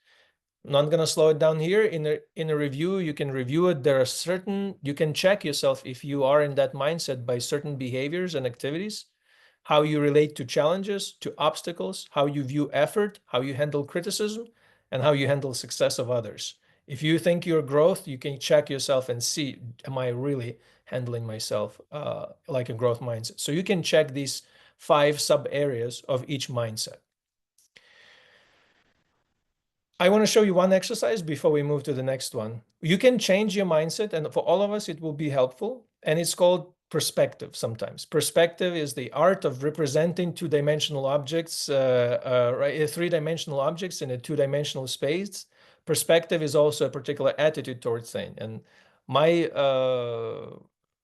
I'm not going to slow it down here. In a review, you can review it. There are certain, you can check yourself if you are in that mindset by certain behaviors and activities, how you relate to challenges, to obstacles, how you view effort, how you handle criticism, and how you handle success of others. If you think your growth, you can check yourself and see, am I really handling myself like a growth mindset? So you can check these 5 sub areas of each mindset. I want to show you one exercise before we move to the next one. You can change your mindset, and for all of us, it will be helpful. And it's called perspective sometimes. Perspective is the art of representing two-dimensional objects, three-dimensional objects in a two-dimensional space. Perspective is also a particular attitude towards things. And my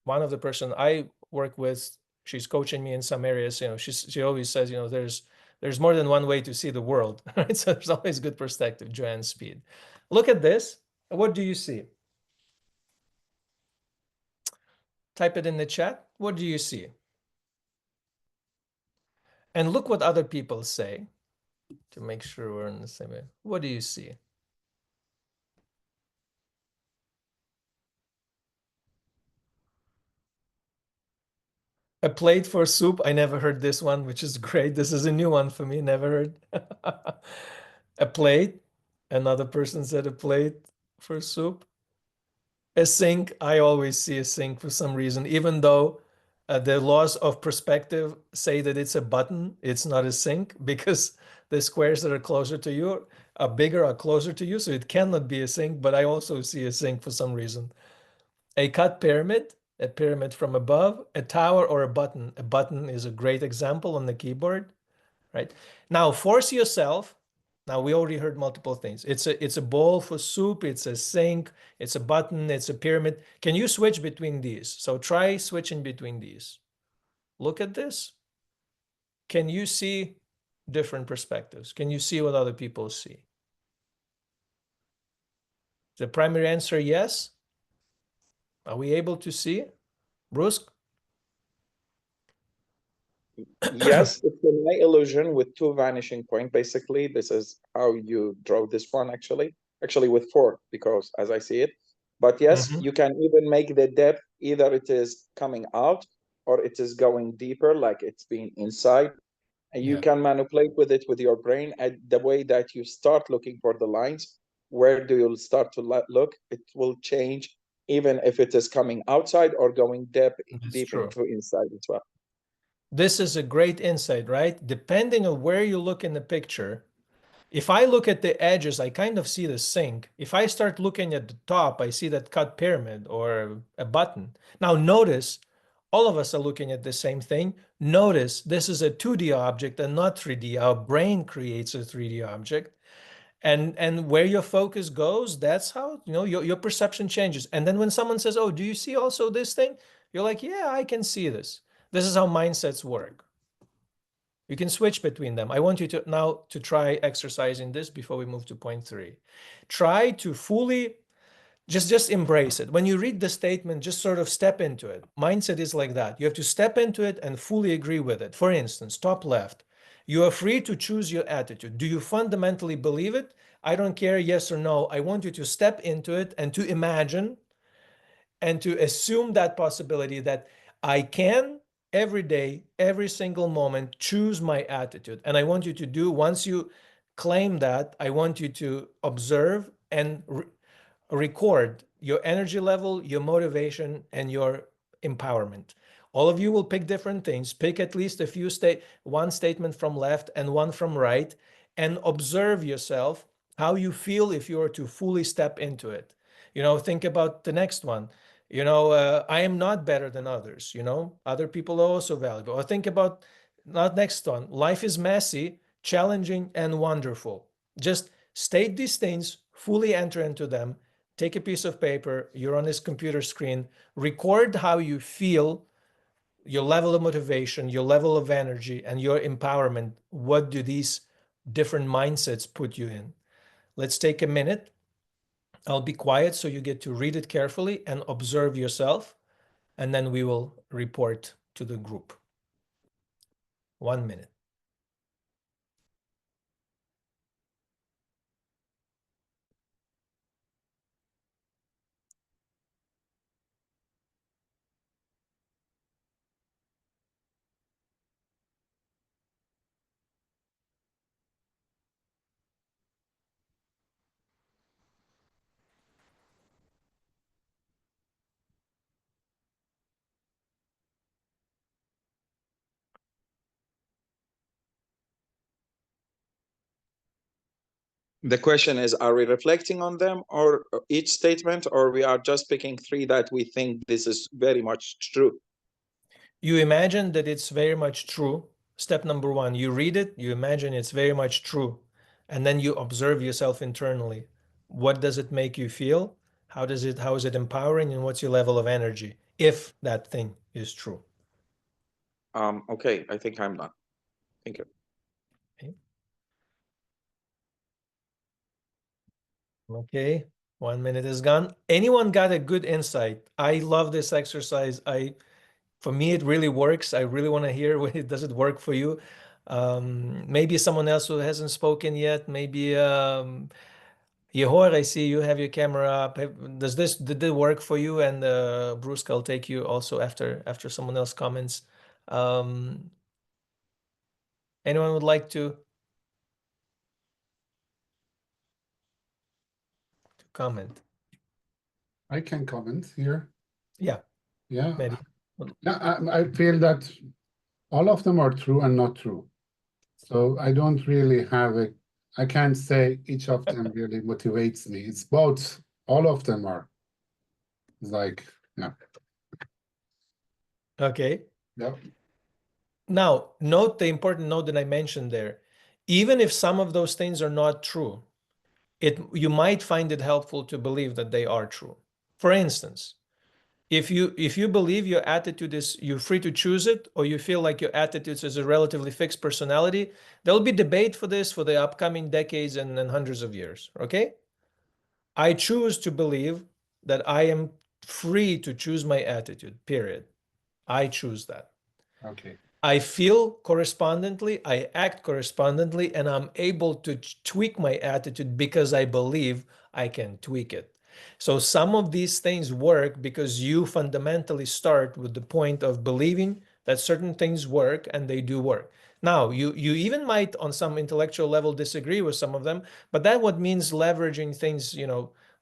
one of the person I work with, she's coaching me in some areas. You know, she always says, you know, there's more than one way to see the world, right? So there's always good perspective, joy and speed. Look at this. What do you see? Type it in the chat. What do you see? And look what other people say to make sure we're in the same way. What do you see? A plate for soup. I never heard this one, which is great. This is a new one for me. Never heard. A plate. Another person said a plate for soup. A sink. I always see a sink for some reason, even though the laws of perspective say that it's a button, it's not a sink, because the squares that are closer to you are bigger or closer to you, so it cannot be a sink, but I also see a sink for some reason. A cut pyramid, a pyramid from above, a tower, or a button. A button is a great example on the keyboard, right? Now force yourself. Now we already heard multiple things. It's a bowl for soup, it's a sink, it's a button, it's a pyramid. Can you switch between these? So try switching between these. Look at this. Can you see different perspectives? Can you see what other people see? The primary answer, yes. Are we able to see? Bruce? Yes, it's a night illusion with 2 vanishing point. Basically, this is how you draw this one actually with 4, because as I see it. But yes, you can even make the depth, either it is coming out or it is going deeper, like it's being inside. And you can manipulate with it with your brain at the way that you start looking for the lines. Where do you start to look? It will change, even if it is coming outside or going deep into inside as well. This is a great insight, right? Depending on where you look in the picture, if I look at the edges, I kind of see the sink. If I start looking at the top, I see that cut pyramid or a button. Now notice, all of us are looking at the same thing. Notice this is a 2D object and not 3D. Our brain creates a 3D object. And where your focus goes, that's how, you know, your perception changes. And then when someone says, oh, do you see also this thing? You're like, yeah, I can see this. This is how mindsets work. You can switch between them. I want you to now to try exercising this before we move to point 3. Try to fully just embrace it. When you read the statement, just sort of step into it. Mindset is like that. You have to step into it and fully agree with it. For instance, top left, you are free to choose your attitude. Do you fundamentally believe it? I don't care, yes or no. I want you to step into it and to imagine and to assume that possibility that I can every day, every single moment, choose my attitude. And I want you to do, once you claim that, I want you to observe and record your energy level, your motivation, and your empowerment. All of you will pick different things. Pick at least a few one statement from left and one from right, and observe yourself, how you feel if you were to fully step into it. You know, think about the next one. You know, I am not better than others. You know, other people are also valuable. Or think about, not next one, life is messy, challenging, and wonderful. Just state these things, fully enter into them. Take a piece of paper, you're on this computer screen, record how you feel your level of motivation, your level of energy, and your empowerment, what do these different mindsets put you in? Let's take a minute. I'll be quiet so you get to read it carefully and observe yourself, and then we will report to the group. 1 minute. The question is, are we reflecting on them or each statement, or we are just picking 3 that we think this is very much true? You imagine that it's very much true. Step number 1, you read it, you imagine it's very much true, and then you observe yourself internally. What does it make you feel? How is it empowering, and what's your level of energy if that thing is true? Okay, I think I'm done. Thank you. Okay, 1 minute is gone. Anyone got a good insight? I love this exercise. For me, it really works. I really want to hear does it work for you? Maybe someone else who hasn't spoken yet. Maybe Yehor, I see you have your camera up. Did it work for you? And Bruce, I'll take you also after someone else comments. Anyone would like to comment? I can comment here. Yeah, Yeah. maybe. Yeah, I feel that all of them are true and not true. So I don't really have I can't say each of them really motivates me. It's both, all of them are like, yeah. Okay. Yeah. Now, note the important note that I mentioned there. Even if some of those things are not true, you might find it helpful to believe that they are true. For instance, if you believe your attitude is you're free to choose it, or you feel like your attitude is a relatively fixed personality, there'll be debate for this for the upcoming decades and hundreds of years. Okay? I choose to believe that I am free to choose my attitude, period. I choose that. Okay. I feel correspondently, I act correspondently, and I'm able to tweak my attitude because I believe I can tweak it. So some of these things work because you fundamentally start with the point of believing that certain things work, and they do work. Now, you even might on some intellectual level disagree with some of them, but that what means leveraging things,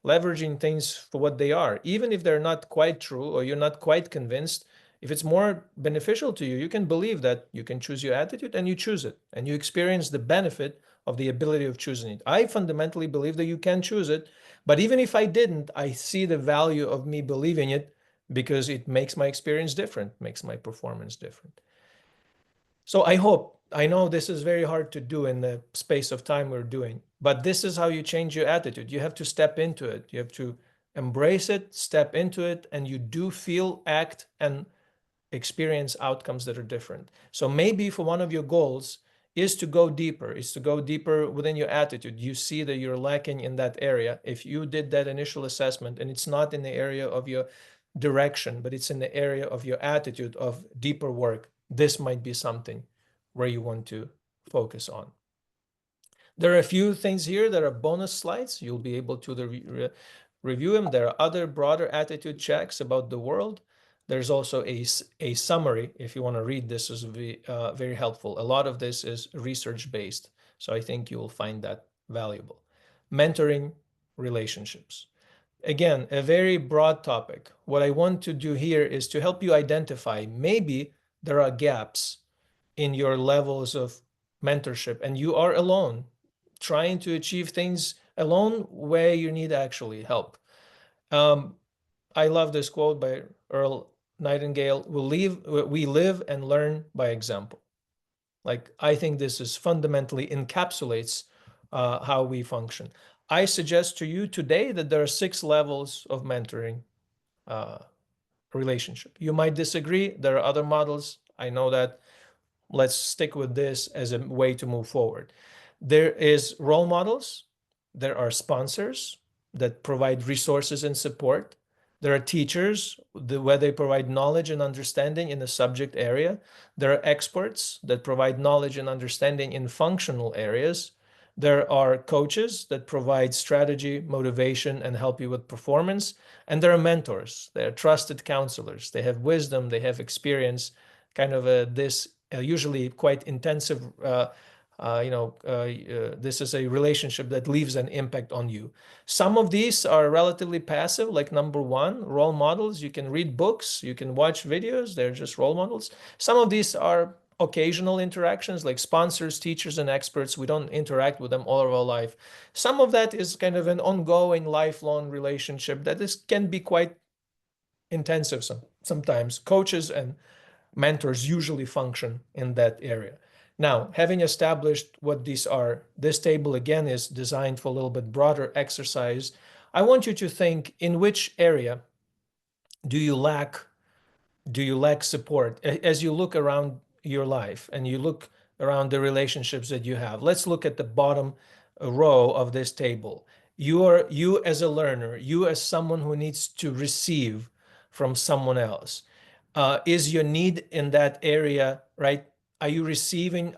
leveraging things for what they are. Even if they're not quite true or you're not quite convinced, if it's more beneficial to you, you can believe that you can choose your attitude, and you choose it, and you experience the benefit of the ability of choosing it. I fundamentally believe that you can choose it, but even if I didn't, I see the value of me believing it because it makes my experience different, makes my performance different. So I know this is very hard to do in the space of time we're doing, but this is how you change your attitude. You have to step into it. You have to embrace it, step into it, and you do feel, act, and experience outcomes that are different. So maybe for one of your goals is to go deeper, within your attitude. You see that you're lacking in that area. If you did that initial assessment and it's not in the area of your direction, but it's in the area of your attitude of deeper work, this might be something where you want to focus on. There are a few things here that are bonus slides. You'll be able to review them. There are other broader attitude checks about the world. There's also a summary. If you want to read this, is very helpful. A lot of this is research-based, so I think you will find that valuable. Mentoring relationships. Again, a very broad topic. What I want to do here is to help you identify maybe there are gaps in your levels of mentorship, and you are alone, trying to achieve things alone where you need actually help. I love this quote by Earl Nightingale: we live and learn by example. Like, I think this is fundamentally encapsulates how we function. I suggest to you today that there are 6 levels of mentoring relationship. You might disagree. There are other models. I know that. Let's stick with this as a way to move forward. There is role models. There are sponsors that provide resources and support. There are teachers where they provide knowledge and understanding in a subject area. There are experts that provide knowledge and understanding in functional areas. There are coaches that provide strategy, motivation, and help you with performance. And there are mentors. They are trusted counselors. They have wisdom. They have experience, kind of this usually quite intensive, this is a relationship that leaves an impact on you. Some of these are relatively passive, like number one, role models. You can read books, you can watch videos, they're just role models. Some of these are occasional interactions, like sponsors, teachers, and experts. We don't interact with them all of our life. Some of that is kind of an ongoing, lifelong relationship that can be quite intensive sometimes. Coaches and mentors usually function in that area. Now, having established what these are, this table again is designed for a little bit broader exercise. I want you to think, in which area do you lack support as you look around your life and you look around the relationships that you have. Let's look at the bottom row of this table. You as a learner, you as someone who needs to receive from someone else. Is your need in that area, right? Are you receiving?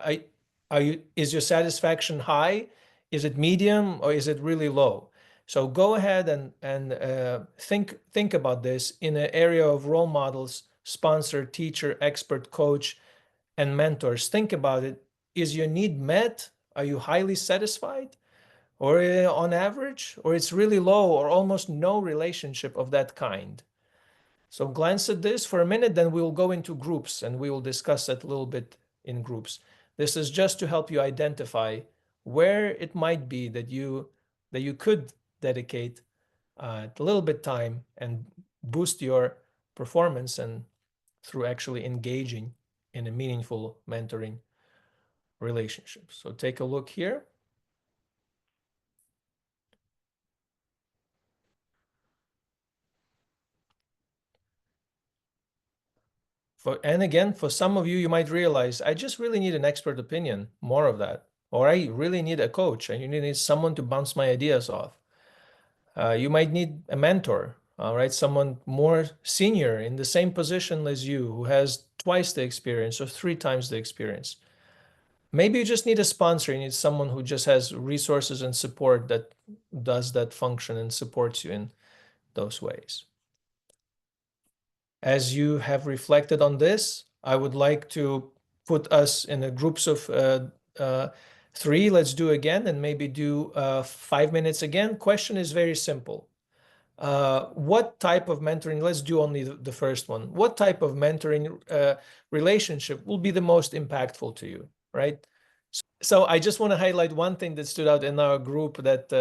Is your satisfaction high? Is it medium, or is it really low? So go ahead and think about this in an area of role models, sponsor, teacher, expert, coach, and mentors. Think about it. Is your need met? Are you highly satisfied, or on average, or it's really low or almost no relationship of that kind? So glance at this for a minute, then we'll go into groups and we will discuss it a little bit in groups. This is just to help you identify where it might be that you could dedicate a little bit time and boost your performance and through actually engaging in a meaningful mentoring relationship. So take a look here. And again, for some of you, you might realize, I just really need an expert opinion, more of that. Or I really need a coach, and you need someone to bounce my ideas off. You might need a mentor, all right? Someone more senior in the same position as you, who has twice the experience or 3 times the experience. Maybe you just need a sponsor. You need someone who just has resources and support that does that function and supports you in those ways. As you have reflected on this, I would like to put us in a groups of 3. Let's do again and maybe do 5 minutes again. Question is very simple. What type of mentoring, let's do only the first one. What type of mentoring relationship will be the most impactful to you, right? So I just want to highlight one thing that stood out in our group that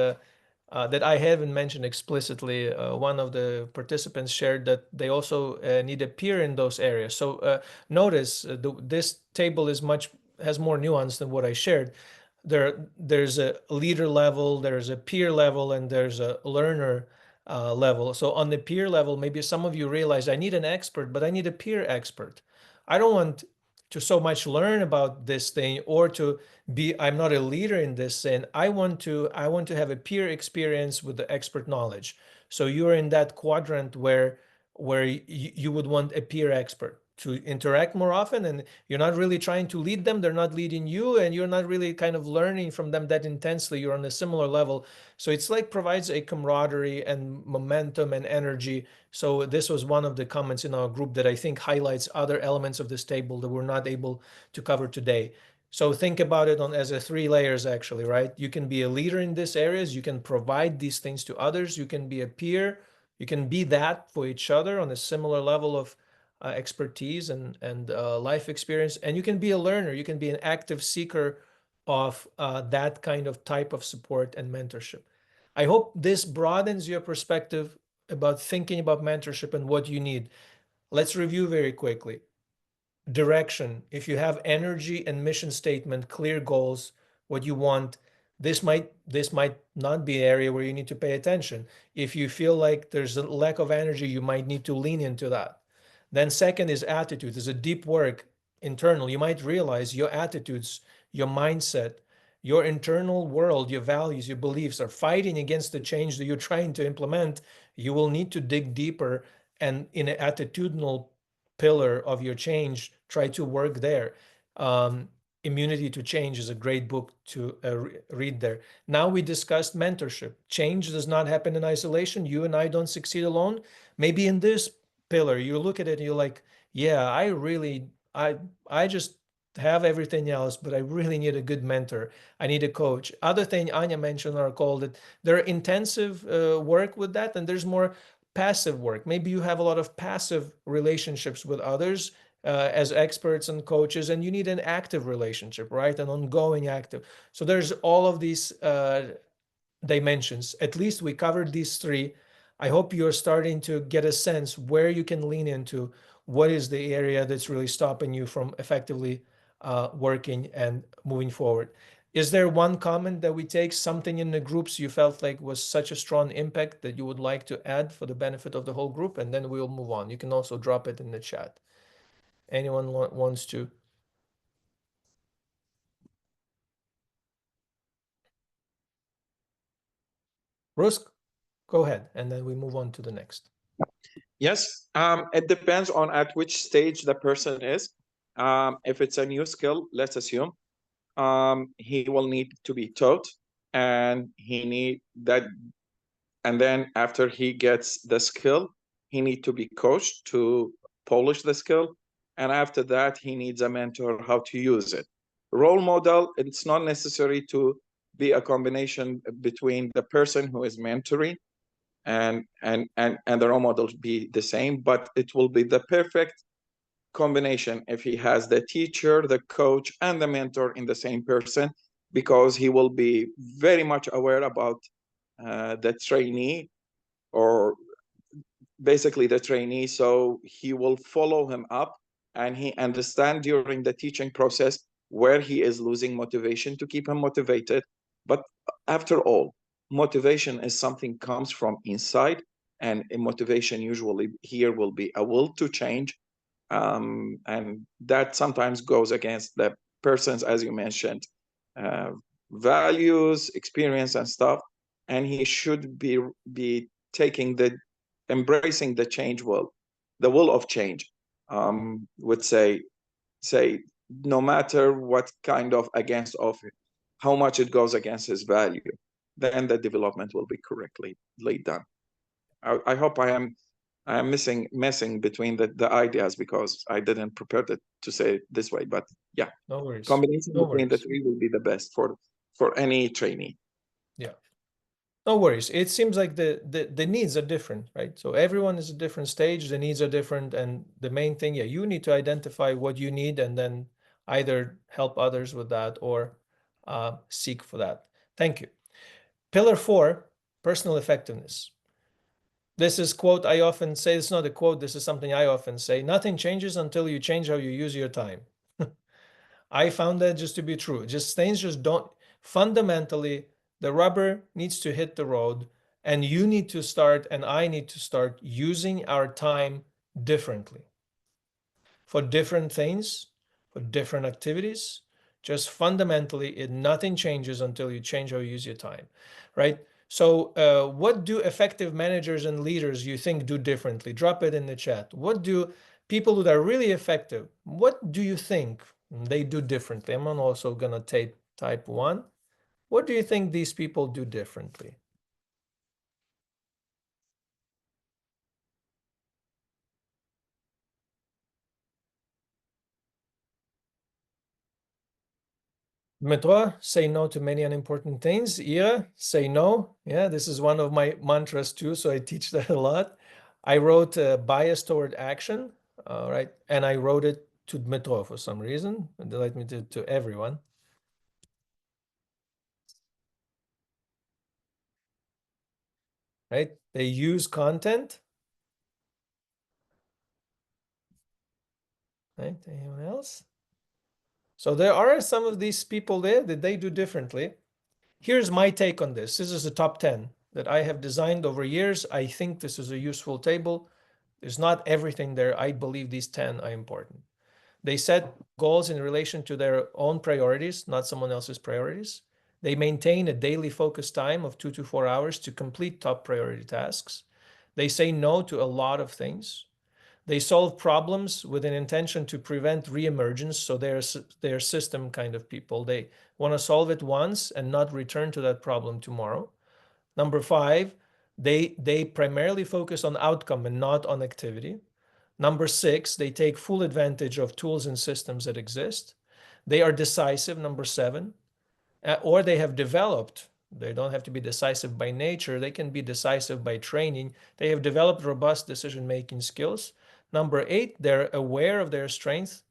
that I haven't mentioned explicitly. One of the participants shared that they also need a peer in those areas. So notice this table has more nuance than what I shared. There's a leader level, there's a peer level, and there's a learner level. So on the peer level, maybe some of you realize I need an expert, but I need a peer expert. I don't want to so much learn about this thing or to be, I'm not a leader in this thing. I want to have a peer experience with the expert knowledge. So you're in that quadrant where you would want a peer expert to interact more often, and you're not really trying to lead them, they're not leading you, and you're not really kind of learning from them that intensely. You're on a similar level. So it's like provides a camaraderie and momentum and energy. So this was one of the comments in our group that I think highlights other elements of this table that we're not able to cover today. So think about it as a 3 layers actually, right? You can be a leader in these areas, you can provide these things to others, you can be a peer, you can be that for each other on a similar level of expertise and life experience, and you can be a learner, you can be an active seeker of that kind of type of support and mentorship. I hope this broadens your perspective about thinking about mentorship and what you need. Let's review very quickly. Direction. If you have energy and mission statement, clear goals, what you want, this might not be an area where you need to pay attention. If you feel like there's a lack of energy, you might need to lean into that. Then second is attitude. There's a deep work internal. You might realize your attitudes, your mindset, your internal world, your values, your beliefs are fighting against the change that you're trying to implement. You will need to dig deeper and in an attitudinal pillar of your change, try to work there. Immunity to Change is a great book to read there. Now we discussed mentorship. Change does not happen in isolation. You and I don't succeed alone. Maybe in this pillar, you look at it and you're like, yeah, I just have everything else, but I really need a good mentor. I need a coach. Other thing Anya mentioned or called it, there are intensive work with that, and there's more passive work. Maybe you have a lot of passive relationships with others as experts and coaches, and you need an active relationship, right? An ongoing active. So there's all of these dimensions. At least we covered these three. I hope you're starting to get a sense where you can lean into, what is the area that's really stopping you from effectively working and moving forward. Is there one comment that we take, something in the groups you felt like was such a strong impact that you would like to add for the benefit of the whole group? And then we'll move on. You can also drop it in the chat. Anyone wants to? Rusk, go ahead, and then we move on to the next. Yes, it depends on at which stage the person is. If it's a new skill, let's assume, he will need to be taught, and he need that, and then after he gets the skill, he need to be coached to polish the skill, and after that he needs a mentor how to use it. Role model, it's not necessary to be a combination between the person who is mentoring and the role model be the same, but it will be the perfect combination if he has the teacher, the coach, and the mentor in the same person, because he will be very much aware about the trainee, or basically the trainee, so he will follow him up, and he understand during the teaching process where he is losing motivation to keep him motivated. But after all, motivation is something comes from inside, and motivation usually here will be a will to change, and that sometimes goes against the person's, as you mentioned, values, experience, and stuff. And he should be taking embracing the change will, the will of change. Would say no matter what kind of against of how much it goes against his value, then the development will be correctly laid down. I hope I am messing between the ideas, because I didn't prepare to say it this way, but yeah, No worries. combination No between the worries. three will be the best for any trainee. Yeah. No worries. It seems like the needs are different, right? So everyone is a different stage, the needs are different, and the main thing, yeah, you need to identify what you need and then either help others with that or seek for that. Thank you. Pillar 4, personal effectiveness. This is quote I often say, it's not a quote, this is something I often say, nothing changes until you change how you use your time. I found that just to be true. Just things just don't, fundamentally, the rubber needs to hit the road, and you need to start, and I need to start using our time differently for different things, for different activities. Just fundamentally, nothing changes until you change how you use your time, right? So what do effective managers and leaders you think do differently? Drop it in the chat. What do people that are really effective, what do you think they do differently? I'm also going to type 1. What do you think these people do differently? Dmitro, say no to many unimportant things. Ira, say no. Yeah, this is one of my mantras too, so I teach that a lot. I wrote bias toward action, right? And I wrote it to Dmitro for some reason. And let me do to everyone. Right? They use content. Right? Anyone else? So there are some of these people there that they do differently. Here's my take on this. This is the top 10 that I have designed over years. I think this is a useful table. There's not everything there. I believe these 10 are important. They set goals in relation to their own priorities, not someone else's priorities. They maintain a daily focus time of 2 to 4 hours to complete top priority tasks. They say no to a lot of things. They solve problems with an intention to prevent reemergence. So they're system kind of people. They want to solve it once and not return to that problem tomorrow. Number 5, they primarily focus on outcome and not on activity. Number 6, they take full advantage of tools and systems that exist. They are decisive, number 7, or they have developed. They don't have to be decisive by nature. They can be decisive by training. They have developed robust decision-making skills. Number 8, they're aware of their strengths,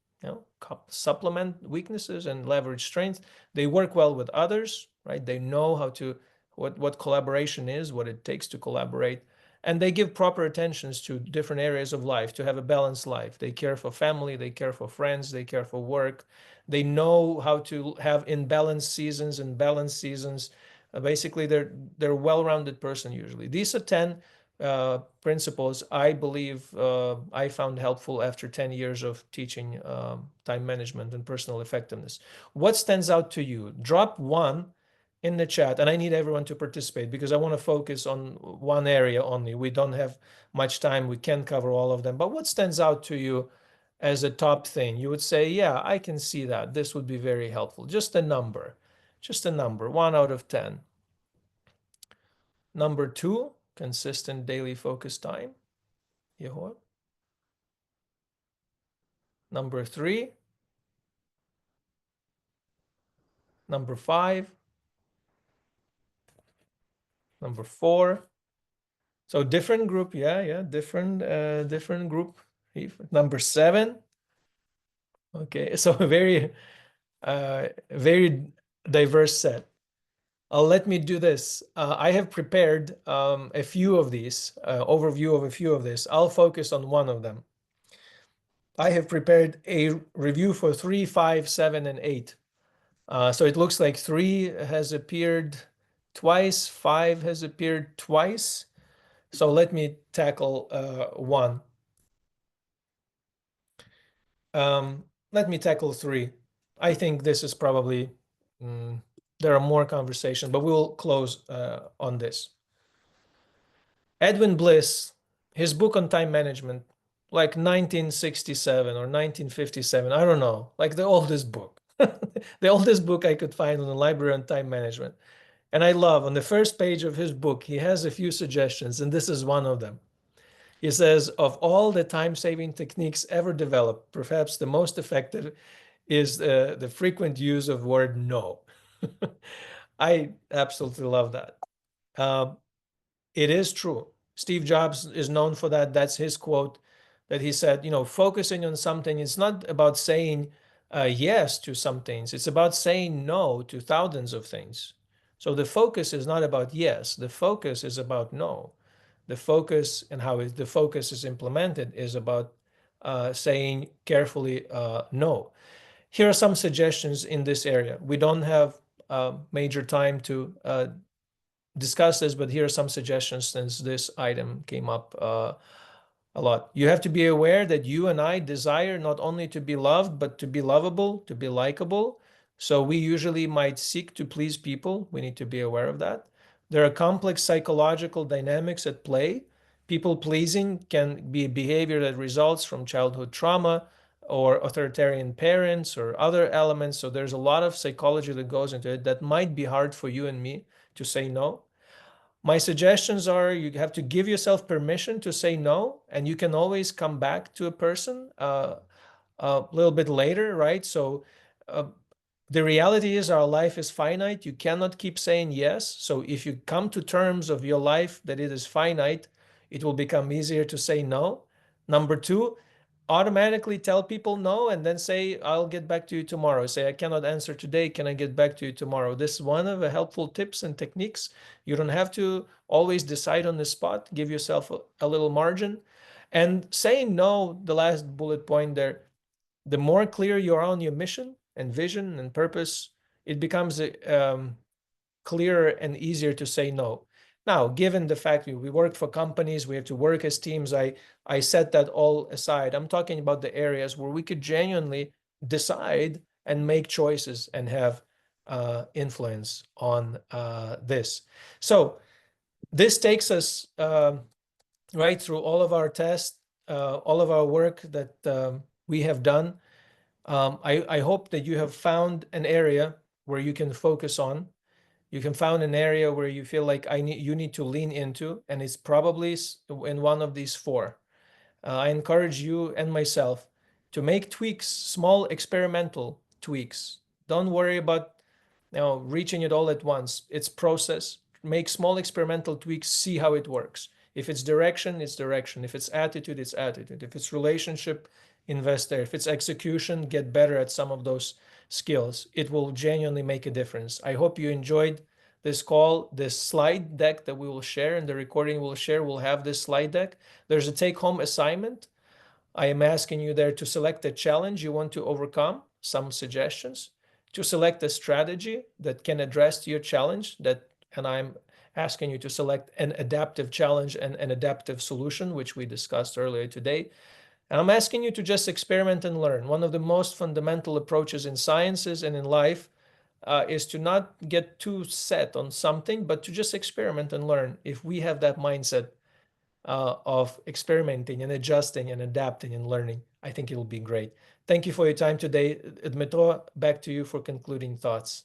supplement weaknesses and leverage strengths. They work well with others, right? They know how to, what collaboration is, what it takes to collaborate. And they give proper attentions to different areas of life, to have a balanced life. They care for family, they care for friends, they care for work. They know how to have imbalanced seasons and balanced seasons. Basically, they're a well-rounded person usually. These are 10 principles I believe I found helpful after 10 years of teaching time management and personal effectiveness. What stands out to you? Drop one in the chat, and I need everyone to participate because I want to focus on one area only. We don't have much time. We can't cover all of them. But what stands out to you as a top thing? You would say, yeah, I can see that. This would be very helpful. Just a number. 1 out of 10. Number 2, consistent daily focus time. Yehoah. Number 3. Number 5. Number 4. So different group, different group. Number 7. Okay, so very diverse set. Let me do this. I have prepared a few of these, overview of a few of this. I'll focus on one of them. I have prepared a review for 3, 5, 7, and 8. So it looks like 3 has appeared twice, 5 has appeared twice. So let me tackle 1. Let me tackle 3. I think this is probably, there are more conversations, but we'll close on this. Edwin Bliss, his book on time management, like 1967 or 1957, I don't know, like the oldest book. The oldest book I could find in the library on time management. And I love, on the first page of his book, he has a few suggestions, and this is one of them. He says, of all the time-saving techniques ever developed, perhaps the most effective is the frequent use of word no. I absolutely love that. It is true. Steve Jobs is known for that. That's his quote that he said, focusing on something, it's not about saying yes to some things. It's about saying no to thousands of things. So the focus is not about yes. The focus is about no. The focus and how the focus is implemented is about saying carefully no. Here are some suggestions in this area. We don't have major time to discuss this, but here are some suggestions since this item came up a lot. You have to be aware that you and I desire not only to be loved, but to be lovable, to be likable. So we usually might seek to please people. We need to be aware of that. There are complex psychological dynamics at play. People pleasing can be behavior that results from childhood trauma or authoritarian parents or other elements. So there's a lot of psychology that goes into it that might be hard for you and me to say no. My suggestions are you have to give yourself permission to say no, and you can always come back to a person a little bit later, right? So the reality is our life is finite. You cannot keep saying yes. So if you come to terms of your life that it is finite, it will become easier to say no. Number 2, automatically tell people no and then say, I'll get back to you tomorrow. Say, I cannot answer today. Can I get back to you tomorrow? This is one of the helpful tips and techniques. You don't have to always decide on the spot. Give yourself a little margin. And saying no, the last bullet point there, the more clear you are on your mission and vision and purpose, it becomes clearer and easier to say no. Now, given the fact we work for companies, we have to work as teams, I set that all aside. I'm talking about the areas where we could genuinely decide and make choices and have influence on this. So this takes us right through all of our tests, all of our work that we have done. I hope that you have found an area where you can focus on. You can find an area where you feel like you need to lean into, and it's probably in one of these four. I encourage you and myself to make tweaks, small experimental tweaks. Don't worry about reaching it all at once. It's process. Make small experimental tweaks, see how it works. If it's direction, it's direction. If it's attitude, it's attitude. If it's relationship, invest there. If it's execution, get better at some of those skills. It will genuinely make a difference. I hope you enjoyed this call. This slide deck that we will share and the recording we'll share will have this slide deck. There's a take-home assignment. I am asking you there to select a challenge you want to overcome, some suggestions, to select a strategy that can address your challenge, and I'm asking you to select an adaptive challenge and an adaptive solution, which we discussed earlier today. And I'm asking you to just experiment and learn. One of the most fundamental approaches in sciences and in life is to not get too set on something, but to just experiment and learn. If we have that mindset of experimenting and adjusting and adapting and learning, I think it'll be great. Thank you for your time today. Dmytro, back to you for concluding thoughts.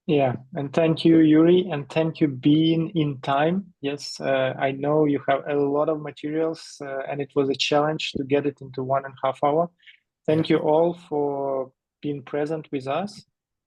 Yeah, and thank you, Yuriy, and thank you being in time. Yes, I know you have a lot of materials, and it was a challenge to get it into 1.5 hours. Thank you all for being present with us.